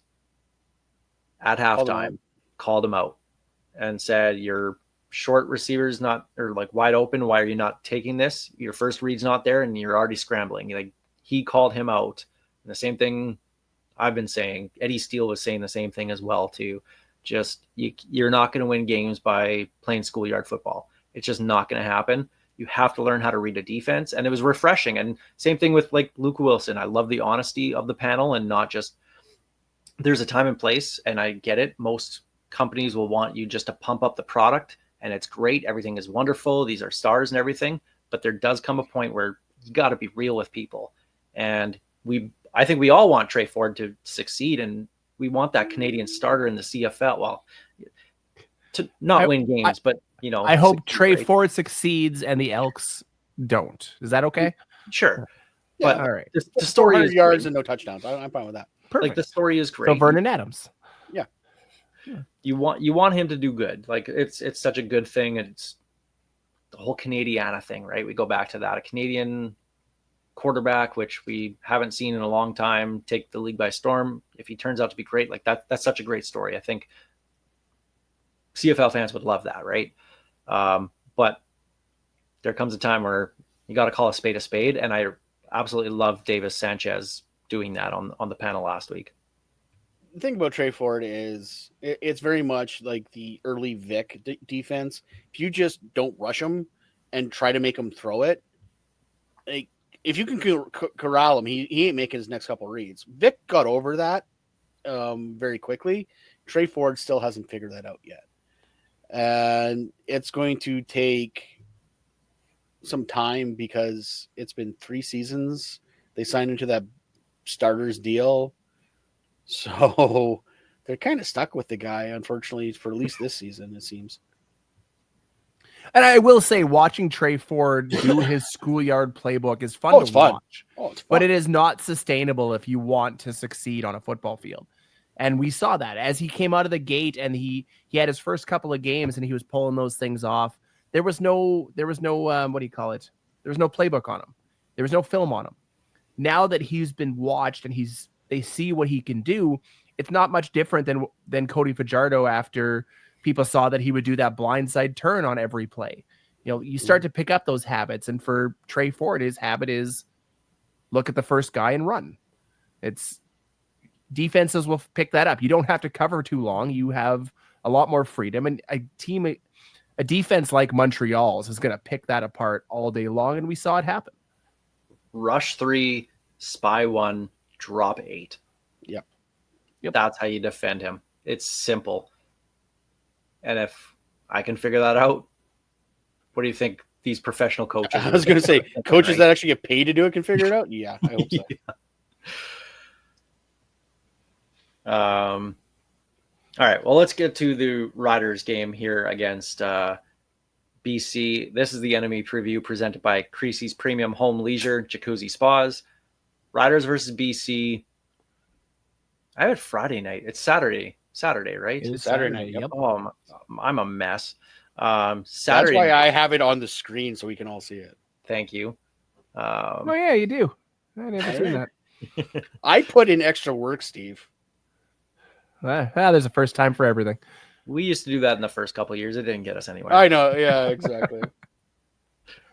at halftime called him out and said, your short receiver's not, or like wide open. Why are you not taking this? Your first read's not there and you're already scrambling. Like, he called him out. And the same thing I've been saying. Eddie Steele was saying the same thing as well too. Just you're not going to win games by playing schoolyard football. It's just not going to happen. You have to learn how to read a defense. And it was refreshing. And same thing with like Luke Willson. I love the honesty of the panel and not just, there's a time and place, and I get it. Most companies will want you just to pump up the product, and it's great. Everything is wonderful. These are stars and everything. But there does come a point where you got to be real with people. And I think we all want Trey Ford to succeed, and we want that Canadian starter in the CFL. Well, to not win games, but I hope Trey Ford succeeds and the Elks don't. Is that okay? Sure. Yeah, but all right. The story is yards great. and no touchdowns. I'm fine with that. Perfect. Like, the story is great. So Vernon Adams. Yeah. You want him to do good. Like, it's such a good thing. It's the whole Canadiana thing, right? We go back to that. A Canadian quarterback, which we haven't seen in a long time, take the league by storm. If he turns out to be great, like that's such a great story. I think CFL fans would love that, right? But there comes a time where you got to call a spade, and I absolutely love Davis Sanchez doing that on the panel last week. The thing about Trey Ford is it's very much like the early Vic defense. If you just don't rush him and try to make him throw it, like, if you can corral him, he ain't making his next couple reads. Vic got over that very quickly. Trey Ford still hasn't figured that out yet. And it's going to take some time because it's been 3 seasons. They signed into that starters deal. So they're kind of stuck with the guy, unfortunately, for at least this season, it seems. And I will say, watching Trey Ford do his schoolyard playbook is fun to watch. It's fun. But it is not sustainable if you want to succeed on a football field. And we saw that as he came out of the gate and he had his first couple of games and he was pulling those things off. There was no what do you call it? There was no playbook on him. There was no film on him. Now that he's been watched and they see what he can do, it's not much different than Cody Fajardo after people saw that he would do that blindside turn on every play. You start to pick up those habits. And for Trey Ford, his habit is look at the first guy and run. It's defenses will pick that up. You don't have to cover too long. You have a lot more freedom, and a defense like Montreal's is going to pick that apart all day long. And we saw it happen. Rush 3, spy 1, drop 8. Yep. That's how you defend him. It's simple. And if I can figure that out, what do you think these professional coaches? I was going to say, coaches that actually get paid to do it can figure it out? Yeah, I hope so. Yeah. All right. Well, let's get to the Riders game here against BC. This is the enemy preview presented by Creasy's Premium Home Leisure Jacuzzi Spas. Riders versus BC. I have it Friday night. It's Saturday, right? It's Saturday night. Yep. Oh, I'm a mess. Saturday. That's why I have it on the screen so we can all see it. Thank you. Oh yeah, you do. I never seen that. I put in extra work, Steve. There's a first time for everything. We used to do that in the first couple of years. It didn't get us anywhere. I know. Yeah, exactly.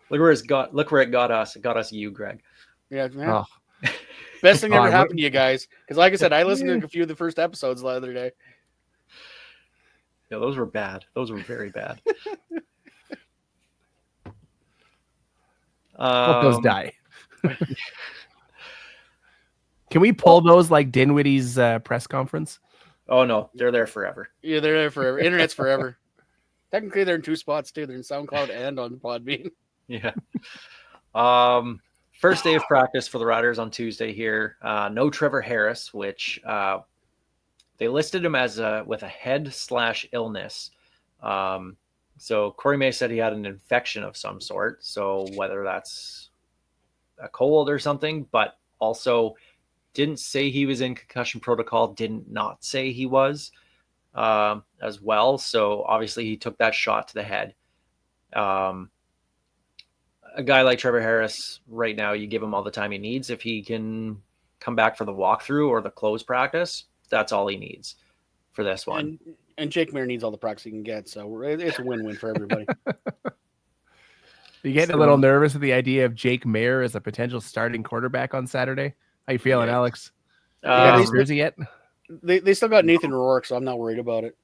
Look where it got us. It got us you, Greg. Yeah, man. Oh, Best thing ever God, happened to you guys. Because like I said, I listened to a few of the first episodes the other day. Yeah, those were bad. Those were very bad. let those die. Can we pull those like Dinwiddie's press conference? Oh no, they're there forever. Yeah, they're there forever. Internet's forever. Technically, they're in 2 spots too. They're in SoundCloud and on Podbean. Yeah. First day of practice for the Riders on Tuesday here. No Trevor Harris, which they listed him as with a head/illness. So Corey May said he had an infection of some sort. So whether that's a cold or something, but also didn't say he was in concussion protocol, didn't not say he was as well. So obviously he took that shot to the head. A guy like Trevor Harris right now, you give him all the time he needs. If he can come back for the walkthrough or the close practice, that's all he needs for this one. And Jake Mayer needs all the practice he can get. So it's a win-win for everybody. You getting a little nervous at the idea of Jake Mayer as a potential starting quarterback on Saturday? How you feeling, Alex? You got his jersey yet? They still got Nathan Rourke, so I'm not worried about it.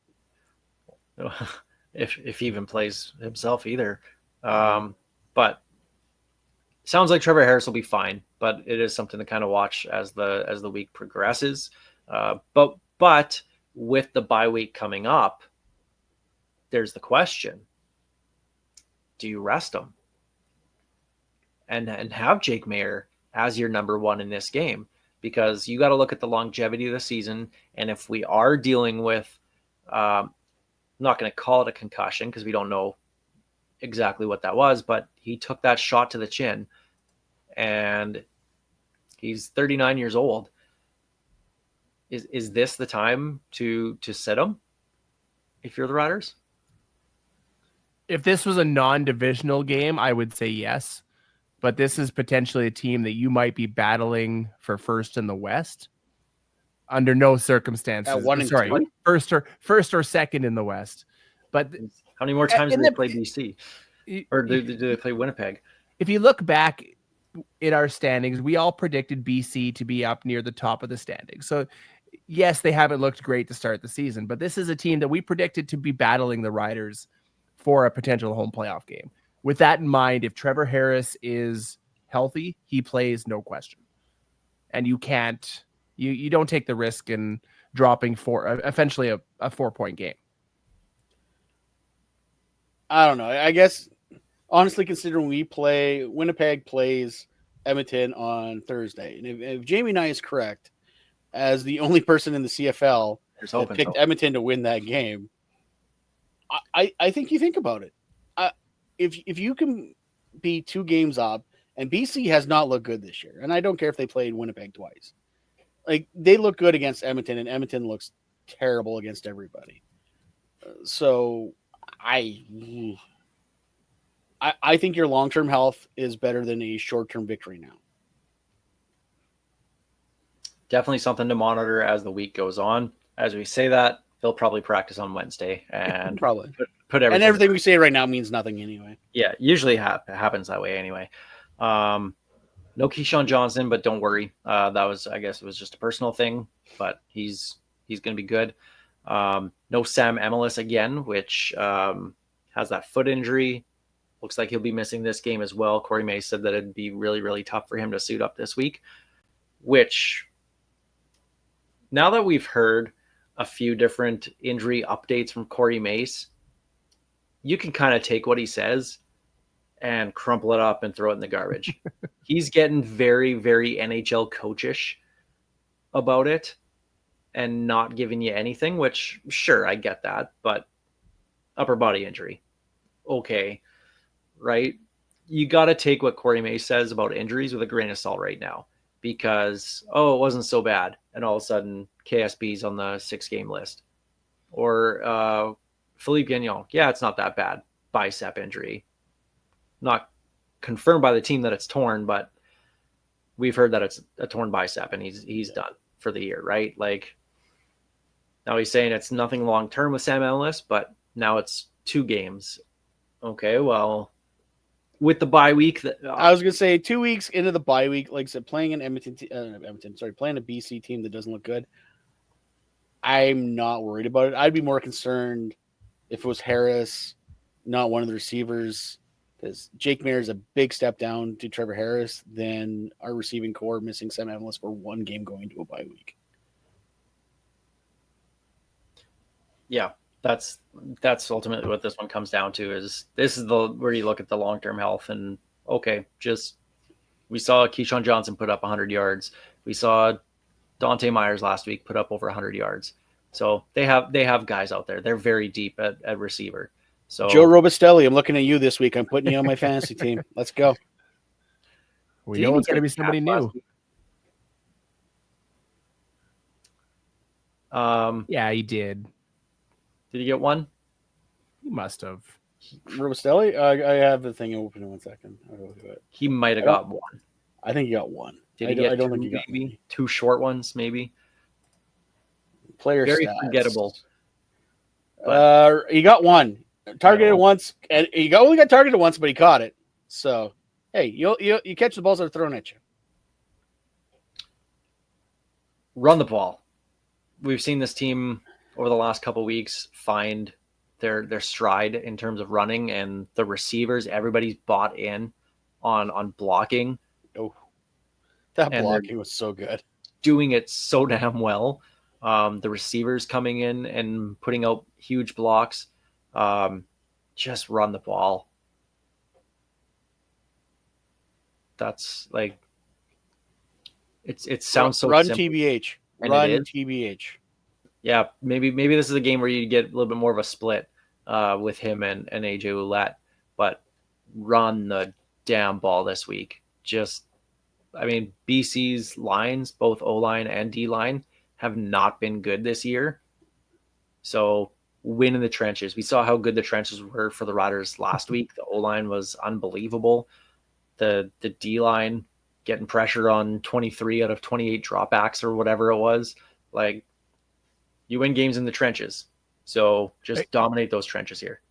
If he even plays himself either. But sounds like Trevor Harris will be fine, but it is something to kind of watch as the week progresses. But with the bye week coming up, there's the question: do you rest him and have Jake Mayer as your number one in this game? Because you got to look at the longevity of the season, and if we are dealing with, I'm not going to call it a concussion because we don't know exactly what that was, but he took that shot to the chin, and he's 39 years old. Is this the time to sit him if you're the Riders? If this was a non-divisional game, I would say yes. But this is potentially a team that you might be battling for first in the West. Under no circumstances. At 1 and 2? First or second in the West. But how many more times do they play BC? Or do they play Winnipeg? If you look back in our standings, we all predicted BC to be up near the top of the standings. So yes, they haven't looked great to start the season, but this is a team that we predicted to be battling the Riders for a potential home playoff game. With that in mind, if Trevor Harris is healthy, he plays, no question. And you can't, you don't take the risk in dropping essentially a 4-point game. I don't know. I guess, honestly, considering Winnipeg plays Edmonton on Thursday. And if Jamie Nye is correct, as the only person in the CFL that picked Edmonton to win that game, I think you think about it. If you can be 2 games up, and BC has not looked good this year, and I don't care if they played Winnipeg twice. Like, they look good against Edmonton, and Edmonton looks terrible against everybody. So I think your long-term health is better than a short-term victory now. Definitely something to monitor as the week goes on. As we say that, they'll probably practice on Wednesday and probably put everything. And everything we say right now means nothing anyway. Yeah, usually happens that way anyway. No Keyshawn Johnson, but don't worry. That was, I guess, it was just a personal thing, but he's going to be good. No Sam Emelis again, which has that foot injury. Looks like he'll be missing this game as well. Corey May said that it'd be really, really tough for him to suit up this week, which now that we've heard a few different injury updates from Corey Mace, you can kind of take what he says and crumple it up and throw it in the garbage. He's getting very, very NHL coachish about it and not giving you anything, which sure, I get that, but upper body injury. Okay. Right. You got to take what Corey May says about injuries with a grain of salt right now, because, it wasn't so bad. And all of a sudden KSB's on the 6-game list, or Philippe Gagnon. Yeah, it's not that bad. Bicep injury. Not confirmed by the team that it's torn, but we've heard that it's a torn bicep and he's done for the year, right? Like now he's saying it's nothing long term with Sam Ellis, but now it's 2 games. Okay, well, with the bye week, I was gonna say 2 weeks into the bye week, like I said, playing an playing a BC team that doesn't look good. I'm not worried about it. I'd be more concerned if it was Harris, not one of the receivers, because Jake Mayer is a big step down to Trevor Harris than our receiving core missing Sam Ellis for 1 game going to a bye week. Yeah, that's ultimately what this one comes down to. Is this is the where you look at the long term health and okay, just we saw Keyshawn Johnson put up 100 yards. We saw Dante Myers last week put up over 100 yards. So they have guys out there. They're very deep at receiver. So Joe Robustelli, I'm looking at you this week. I'm putting you on my fantasy team. Let's go. We know it's going to be somebody new. Yeah, he did. Did he get one? He must have. Robustelli? I have the thing open in 1 second. I'll go through it. He might have got one. I think he got one. Did he get I don't two, think he got maybe one. 2 short ones, maybe. Player Very stats. forgettable. He got one. Targeted once, and he only got targeted once, but he caught it. So, hey, you catch the balls that are thrown at you. Run the ball. We've seen this team over the last couple of weeks find their stride in terms of running, and the receivers, everybody's bought in on blocking. Oh, that And blocking was so good. Doing it so damn well. The receivers coming in and putting out huge blocks. Just run the ball. That's like it sounds so run simple. TBH. And Run it is. TBH. Yeah, maybe this is a game where you get a little bit more of a split with him and AJ Ouellette, but run the damn ball this week. BC's lines, both O-line and D-line, have not been good this year. So win in the trenches. We saw how good the trenches were for the Riders last week. The O-line was unbelievable. The D-line getting pressure on 23 out of 28 dropbacks or whatever it was. Like, you win games in the trenches. So just dominate those trenches here.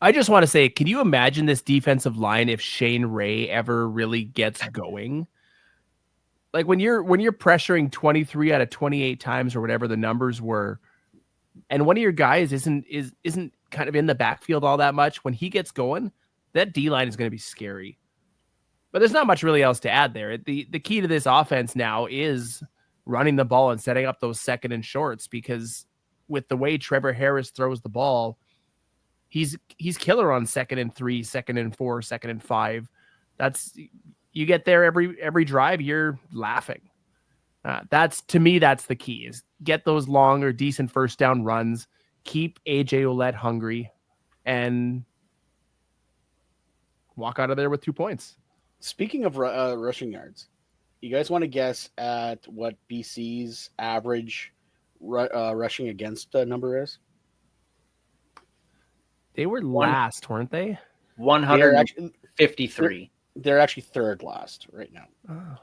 I just want to say, can you imagine this defensive line if Shane Ray ever really gets going? Like when you're pressuring 23 out of 28 times or whatever the numbers were, and one of your guys isn't kind of in the backfield all that much, when he gets going, that D-line is going to be scary. But there's not much really else to add there. The key to this offense now is running the ball and setting up those second and shorts, because with the way Trevor Harris throws the ball, he's killer on 2nd and 3, 2nd and 4, 2nd and 5. That's, you get there every drive, you're laughing. That's the key, is get those long or decent first down runs, keep AJ Ouellette hungry, and walk out of there with 2 points. Speaking of rushing yards, you guys want to guess at what BC's average rushing against number is? They were last, weren't they? 153. They're actually third last right now. Oh.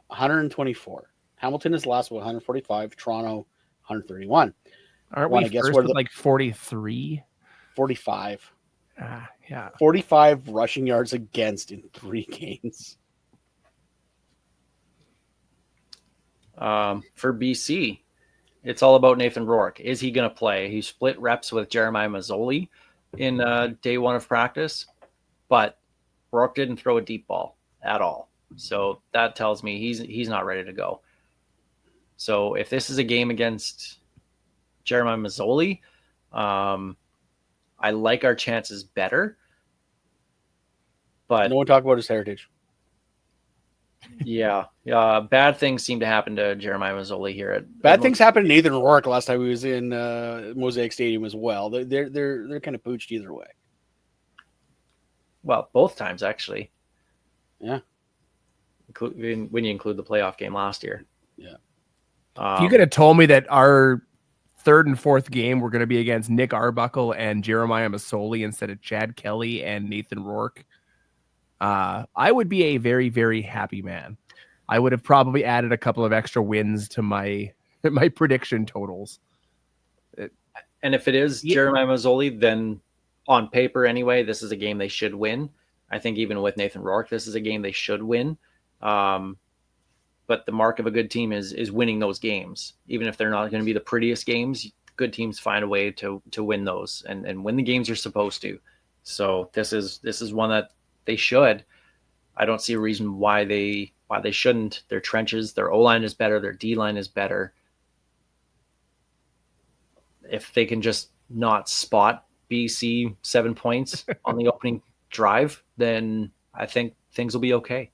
124. Hamilton is last with 145. Toronto, 131. Aren't we first with like 43? 45. Yeah. 45 rushing yards against in 3 games. For BC, it's all about Nathan Rourke. Is he going to play? He split reps with Jeremiah Mazzoli in day 1 of practice, but Rourke didn't throw a deep ball at all. So that tells me he's not ready to go. So if this is a game against Jeremiah Mazzoli, I like our chances better. But no one talk about his heritage. Yeah. Bad things seem to happen to Jeremiah Mazzoli here. Bad things happened to Nathan Rourke last time he was in Mosaic Stadium as well. They're kind of pooched either way. Well, both times actually. Yeah. When you include the playoff game last year. Yeah. If you could have told me that our 3rd and 4th game were going to be against Nick Arbuckle and Jeremiah Mazzoli instead of Chad Kelly and Nathan Rourke, I would be a very, very happy man. I would have probably added a couple of extra wins to my prediction totals. And if it is Jeremiah Mazzoli, then on paper anyway, this is a game they should win. I think even with Nathan Rourke, this is a game they should win. But the mark of a good team is winning those games. Even if they're not going to be the prettiest games, good teams find a way to win those and win the games you're supposed to. So this is one that they should. I don't see a reason why they shouldn't. Their trenches, their O-line is better, their D-line is better. If they can just not spot BC 7 points on the opening drive, then I think things will be okay.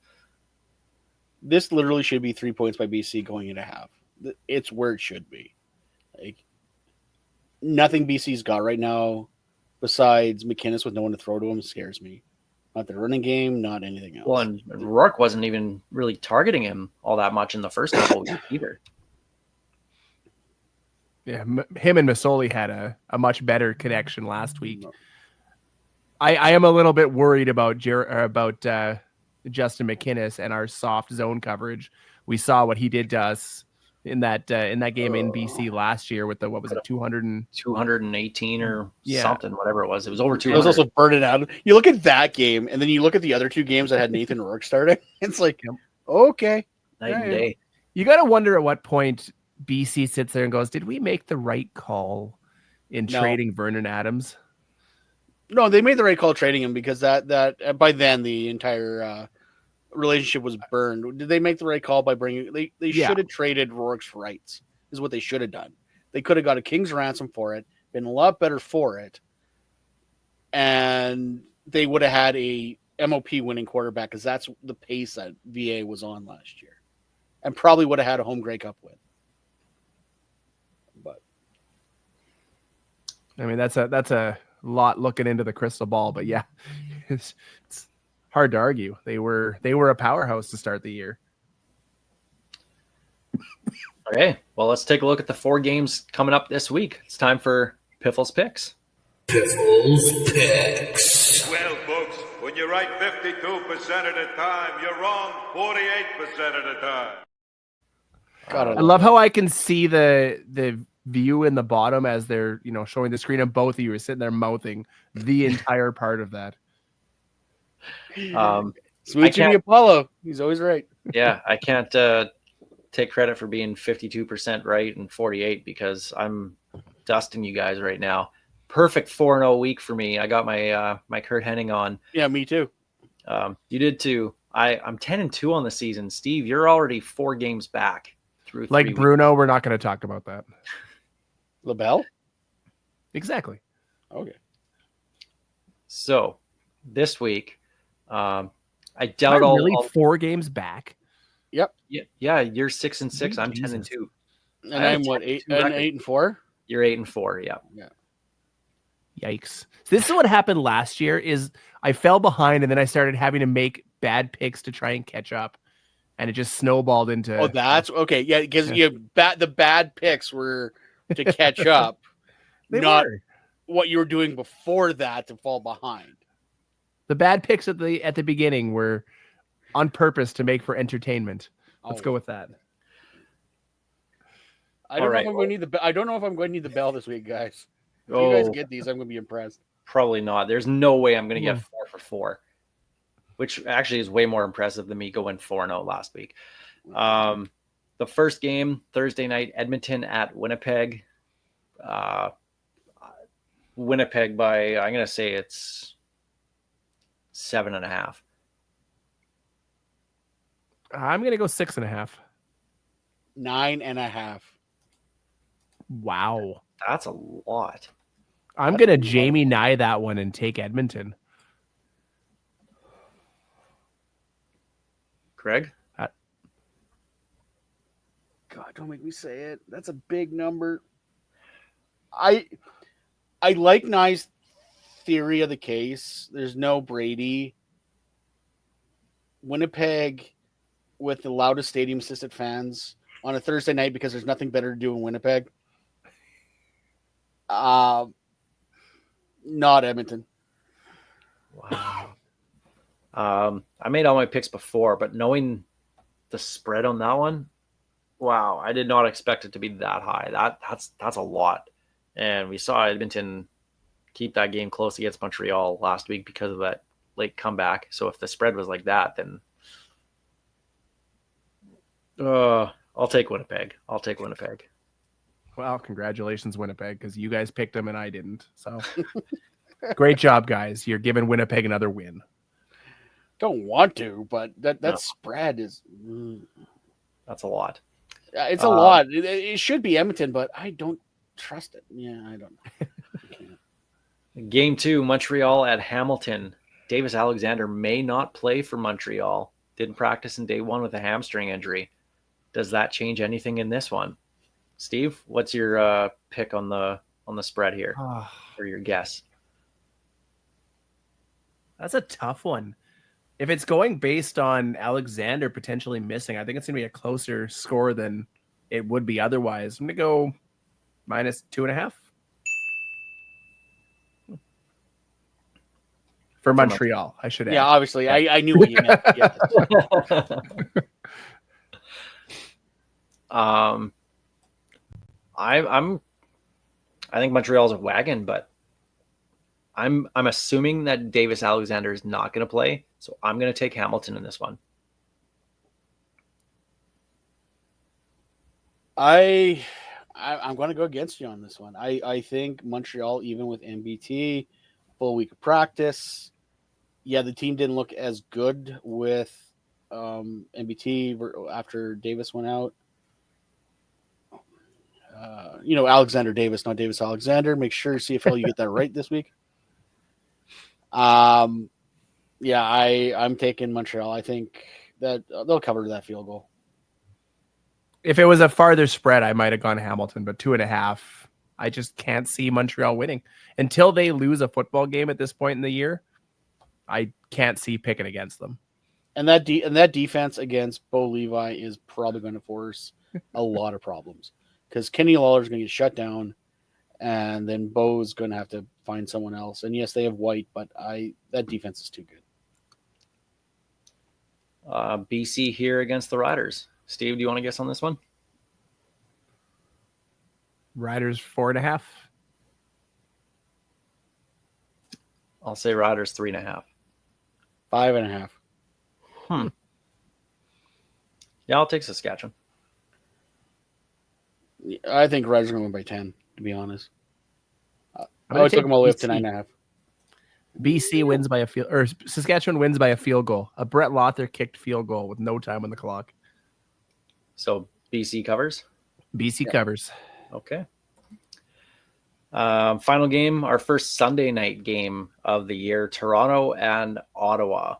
This literally should be 3 points by BC going into half. It's where it should be. Like, nothing BC's got right now besides McInnes with no one to throw to him scares me. Not the running game, not anything else. Well, and Rourke wasn't even really targeting him all that much in the first couple weeks either. Yeah, him and Masoli had a much better connection last week. I am a little bit worried about Justin McInnes and our soft zone coverage. We saw what he did to us in that game in BC last year with the 218 or something, whatever it was. It was over 200. It was also burning out. You look at that game, and then you look at the other two games that had Nathan Rourke starting. It's like, okay, night and day. You got to wonder at what point BC sits there and goes, "Did we make the right call in trading Vernon Adams?" No, they made the right call trading him because that by then the entire relationship was burned. Did they make the right call by bringing? They should have traded Rourke's rights. Is what they should have done. They could have got a king's ransom for it, been a lot better for it, and they would have had a MOP winning quarterback because that's the pace that VA was on last year, and probably would have had a home Grey Cup win. But I mean, that's a lot looking into the crystal ball, but yeah, it's hard to argue. They were a powerhouse to start the year. Okay, well, let's take a look at the 4 games coming up this week. It's time for Piffles Picks. Piffles Picks. Well, folks, when you're right 52% of the time, you're wrong 48% of the time. I love how I can see the view in the bottom as they're showing the screen, and both of you are sitting there mouthing the entire part of that. Smooth Jimmy Apollo, he's always right. Yeah, I can't take credit for being 52% right and 48 because I'm dusting you guys right now. Perfect 4-0 week for me. I got my Kurt Hennig on. Yeah, me too. You did too. I'm 10-2 on the season. Steve, you're already 4 games back through. Like Bruno, we're not going to talk about that. LaBelle? Exactly. Okay. So this week, I doubt Am I really 4 games back. Yep. Yeah, you're 6-6. I'm 10-2. And I'm what, 8-4? You're 8-4. Yeah. Yeah. Yikes. This is what happened last year is I fell behind and then I started having to make bad picks to try and catch up. And it just snowballed into. Oh, that's okay. Yeah, because the bad picks were to catch up, not what you were doing before that to fall behind. The bad picks at the beginning were on purpose to make for entertainment. Let's go with that. I don't know if I'm going to need the bell this week, guys. If you guys get these, I'm going to be impressed. Probably not. There's no way I'm going to get 4 for 4, which actually is way more impressive than me going 4-0 last week. The first game, Thursday night, Edmonton at Winnipeg. Winnipeg by, I'm going to say it's 7.5. I'm going to go 6.5. 9.5. Wow. That's a lot. I'm going to Jamie Nye that one and take Edmonton. Craig? God, don't make me say it. That's a big number. I like Nye's theory of the case. There's no Brady. Winnipeg with the loudest stadium assisted fans on a Thursday night because there's nothing better to do in Winnipeg. Not Edmonton. Wow. I made all my picks before, but knowing the spread on that one. Wow, I did not expect it to be that high. That's a lot. And we saw Edmonton keep that game close against Montreal last week because of that late comeback. So if the spread was like that, then I'll take Winnipeg. Well, congratulations, Winnipeg, because you guys picked them and I didn't. So great job, guys. You're giving Winnipeg another win. Don't want to, but that spread is That's a lot. it's a lot. It should be Edmonton, but I don't trust it. Yeah, I don't know. Game 2, Montreal at Hamilton. Davis Alexander may not play for Montreal. Didn't practice in day 1 with a hamstring injury. Does that change anything in this one? Steve, what's your pick on the spread here, or your guess? That's a tough one. If it's going based on Alexander potentially missing, I think it's going to be a closer score than it would be otherwise. I'm going to go -2.5 for Montreal. I should add. Yeah, obviously, I knew what you meant. Yeah. I think Montreal's a wagon, but I'm assuming that Davis Alexander is not going to play, so I'm going to take Hamilton in this one. I'm going to go against you on this one. I think Montreal, even with MBT, full week of practice, the team didn't look as good with MBT after Davis went out. Alexander Davis, not Davis Alexander. Make sure CFL you get that right this week. I'm taking Montreal. I think that they'll cover that field goal. If it was a farther spread, I might have gone Hamilton, but 2.5. I just can't see Montreal winning until they lose a football game at this point in the year. I can't see picking against them. And that defense against Bo Levi is probably going to force a lot of problems because Kenny Lawler's going to get shut down, and then Bo's going to have to find someone else. And yes, they have White, but that defense is too good. BC here against the Riders. Steve, do you want to guess on this one? Riders 4.5. I'll say Riders 3.5. 5.5. Yeah, I'll take Saskatchewan. I think Riders are going to win by 10, to be honest. I took them all the way up to 9.5. BC wins by a field, or Saskatchewan wins by a field goal. A Brett Lothar kicked field goal with no time on the clock. So BC covers? BC covers. Okay. Final game, our first Sunday night game of the year, Toronto and Ottawa.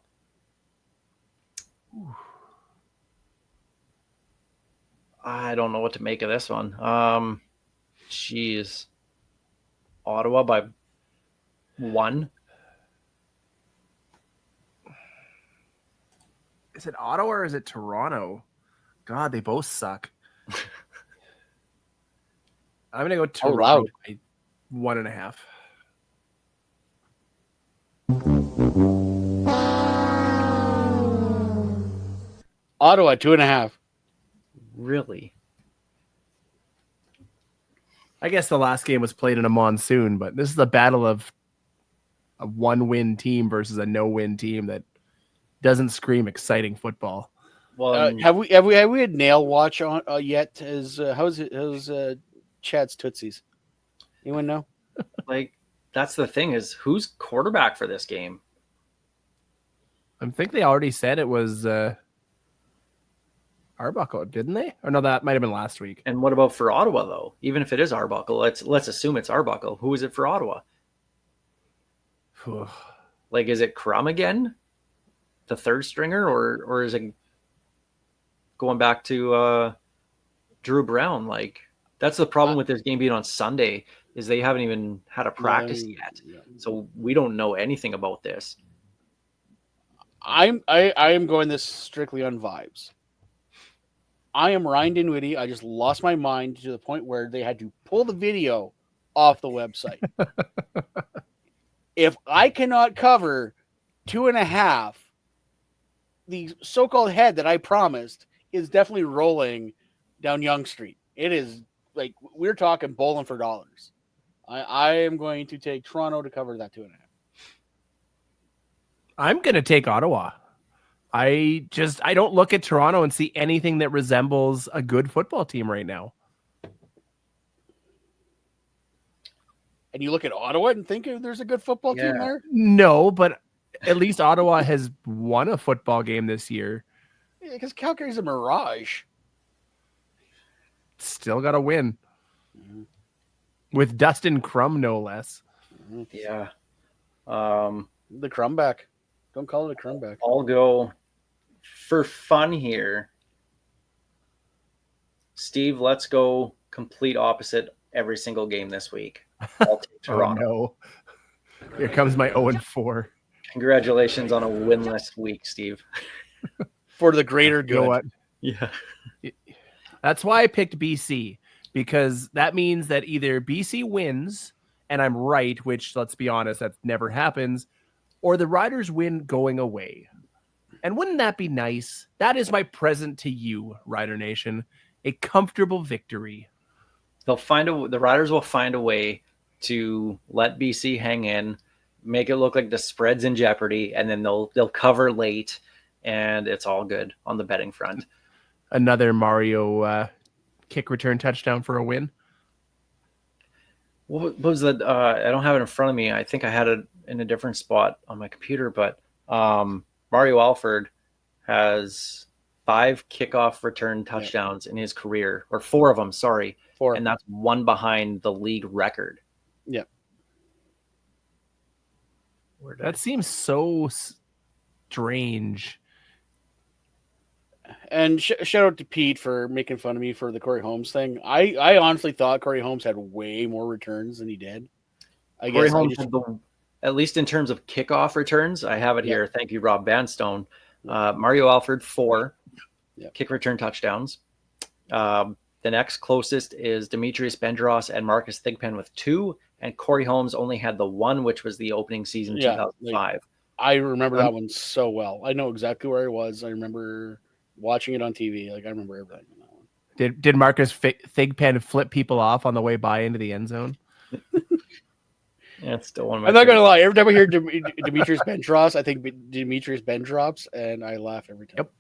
I don't know what to make of this one. Jeez. Ottawa by 1. Is it Ottawa or is it Toronto? God, they both suck. I'm going to go Toronto by 1.5. Ottawa 2.5. Really? I guess the last game was played in a monsoon, but this is a battle of a 1-win team versus a no-win team that doesn't scream exciting football. Well, have we had nail watch on yet? How's Chad's Tootsies? Anyone know? like that's the thing is who's quarterback for this game? I think they already said it was Arbuckle, didn't they? Or no, that might have been last week. And what about for Ottawa though? Even if it is Arbuckle, let's assume it's Arbuckle. Who is it for Ottawa? Like, is it Crum again, the third stringer, or is it going back to Drew Brown? Like, that's the problem with this game being on Sunday is they haven't even had a practice yet, so we don't know anything about this. I am going this strictly on vibes. I am Ryan Dinwiddie. I just lost my mind to the point where they had to pull the video off the website. If I cannot cover 2.5, the so-called head that I promised is definitely rolling down Yonge Street. It is like we're talking bowling for dollars. I am going to take Toronto to cover that 2.5. I'm going to take Ottawa. I don't look at Toronto and see anything that resembles a good football team right now. And you look at Ottawa and think there's a good football team there? No, but at least Ottawa has won a football game this year. Yeah, because Calgary's a mirage. Still got to win. With Dustin Crum, no less. Yeah. The Crumback. Don't call it a Crumback. I'll go for fun here. Steve, let's go complete opposite every single game this week. I'll take Toronto. Oh, no. Here comes my 0-4. Congratulations on a winless week, Steve. For the greater good. You know what? Yeah. That's why I picked BC, because that means that either BC wins and I'm right, which, let's be honest, that never happens, or the Riders win going away. And wouldn't that be nice? That is my present to you, Rider Nation. A comfortable victory. The Riders will find a way to let BC hang in, make it look like the spread's in jeopardy, and then they'll cover late, and it's all good on the betting front. Another Mario kick return touchdown for a win. What was that? I don't have it in front of me. I think I had it in a different spot on my computer, but Mario Alford has 5 kickoff return touchdowns in his career, or 4 of them, sorry. 4. And that's one behind the league record. Yeah. That seems so strange. And shout out to Pete for making fun of me for the Corey Holmes thing. I honestly thought Corey Holmes had way more returns than he did. Corey Holmes had at least in terms of kickoff returns, I have it here. Thank you, Rob Vanstone. Mario Alford, 4 kick return touchdowns. The next closest is Demetrius Bendros and Marcus Thigpen with 2, and Corey Holmes only had the 1, which was the opening season 2005. I remember that one so well. I know exactly where I was. I remember watching it on TV. Like I remember everything on that one. Did Marcus Thigpen flip people off on the way by into the end zone? Yeah, it's still one of my I'm not gonna lie. Every time I hear Demetrius Bendros, I think Demetrius Bendrops, and I laugh every time. Yep.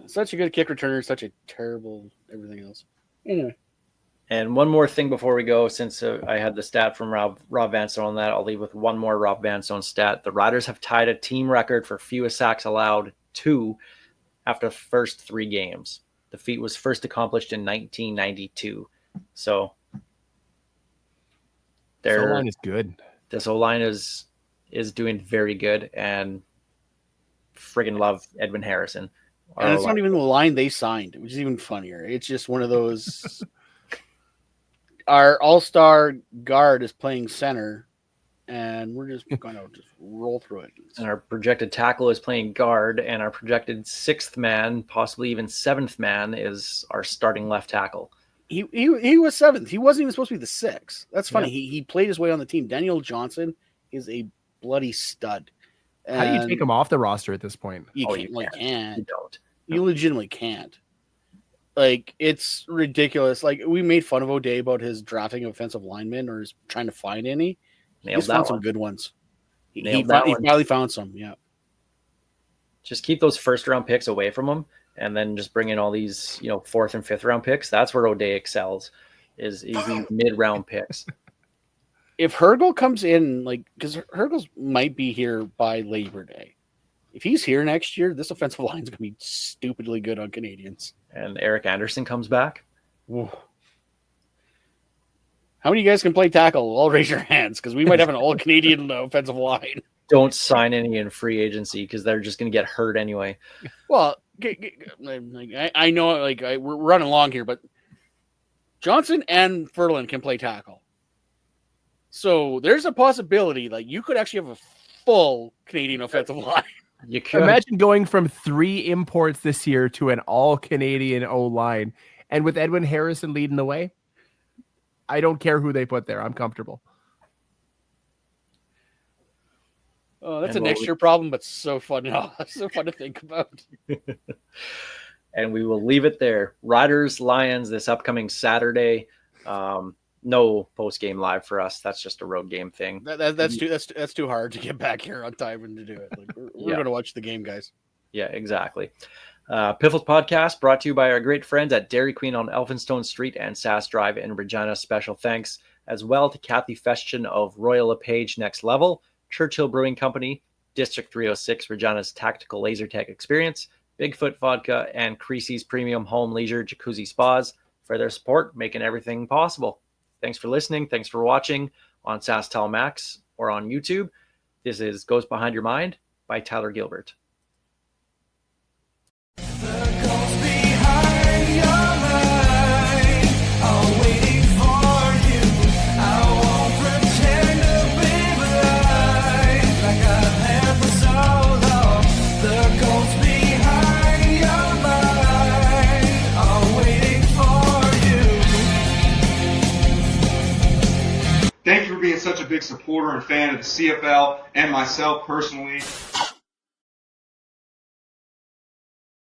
Such a good kick returner, such a terrible everything else. Anyway. And one more thing before we go, since I had the stat from Rob Vanstone on that, I'll leave with one more Rob Vanstone stat. The Riders have tied a team record for fewest sacks allowed, 2, after the first 3 games. The feat was first accomplished in 1992. So this O-line is good. This O-line is doing very good, and friggin' love Edwin Harrison. And it's not even the line they signed, which is even funnier. It's just one of those. Our all-star guard is playing center, and we're just going to just roll through it. And our projected tackle is playing guard, and our projected 6th man, possibly even 7th man, is our starting left tackle. He was 7th. He wasn't even supposed to be the 6th. That's funny. Yeah. He played his way on the team. Daniel Johnson is a bloody stud. How do you take him off the roster at this point? You can't. You don't. You legitimately can't. Like, it's ridiculous. Like, we made fun of O'Day about his drafting offensive linemen or his trying to find any. He's found some good ones. He finally found some, yeah. Just keep those first-round picks away from him, and then just bring in all these, 4th and 5th-round picks. That's where O'Day excels, is these mid-round picks. If Hergel comes in, because Hergel's might be here by Labor Day. If he's here next year, this offensive line is going to be stupidly good on Canadians. And Eric Anderson comes back. Whoa. How many of you guys can play tackle? I'll raise your hands, because we might have an all-Canadian offensive line. Don't sign any in free agency, because they're just going to get hurt anyway. Well, I know we're running along here, but Johnson and Furlan can play tackle. So there's a possibility you could actually have a full Canadian offensive line. You could. Imagine going from 3 imports this year to an all-Canadian O-line, and with Edwin Harrison leading the way, I don't care who they put there. I'm comfortable. Oh, that's And a next year problem, but so fun. Oh, so fun to think about. And we will leave it there. Riders, Lions this upcoming Saturday. No post-game live for us. That's just a road game thing. That's too hard to get back here on time and to do it. Like, we're going to watch the game, guys. Yeah, exactly. Piffles Podcast brought to you by our great friends at Dairy Queen on Elphinstone Street and Sass Drive in Regina. Special thanks as well to Kathy Festian of Royal LePage Next Level, Churchill Brewing Company, District 306, Regina's Tactical Laser Tech Experience, Bigfoot Vodka, and Creasy's Premium Home Leisure Jacuzzi Spas for their support, making everything possible. Thanks for listening. Thanks for watching on SaskTel Max or on YouTube. This is Goes Behind Your Mind by Tyler Gilbert. Thank you for being such a big supporter and fan of the CFL and myself personally.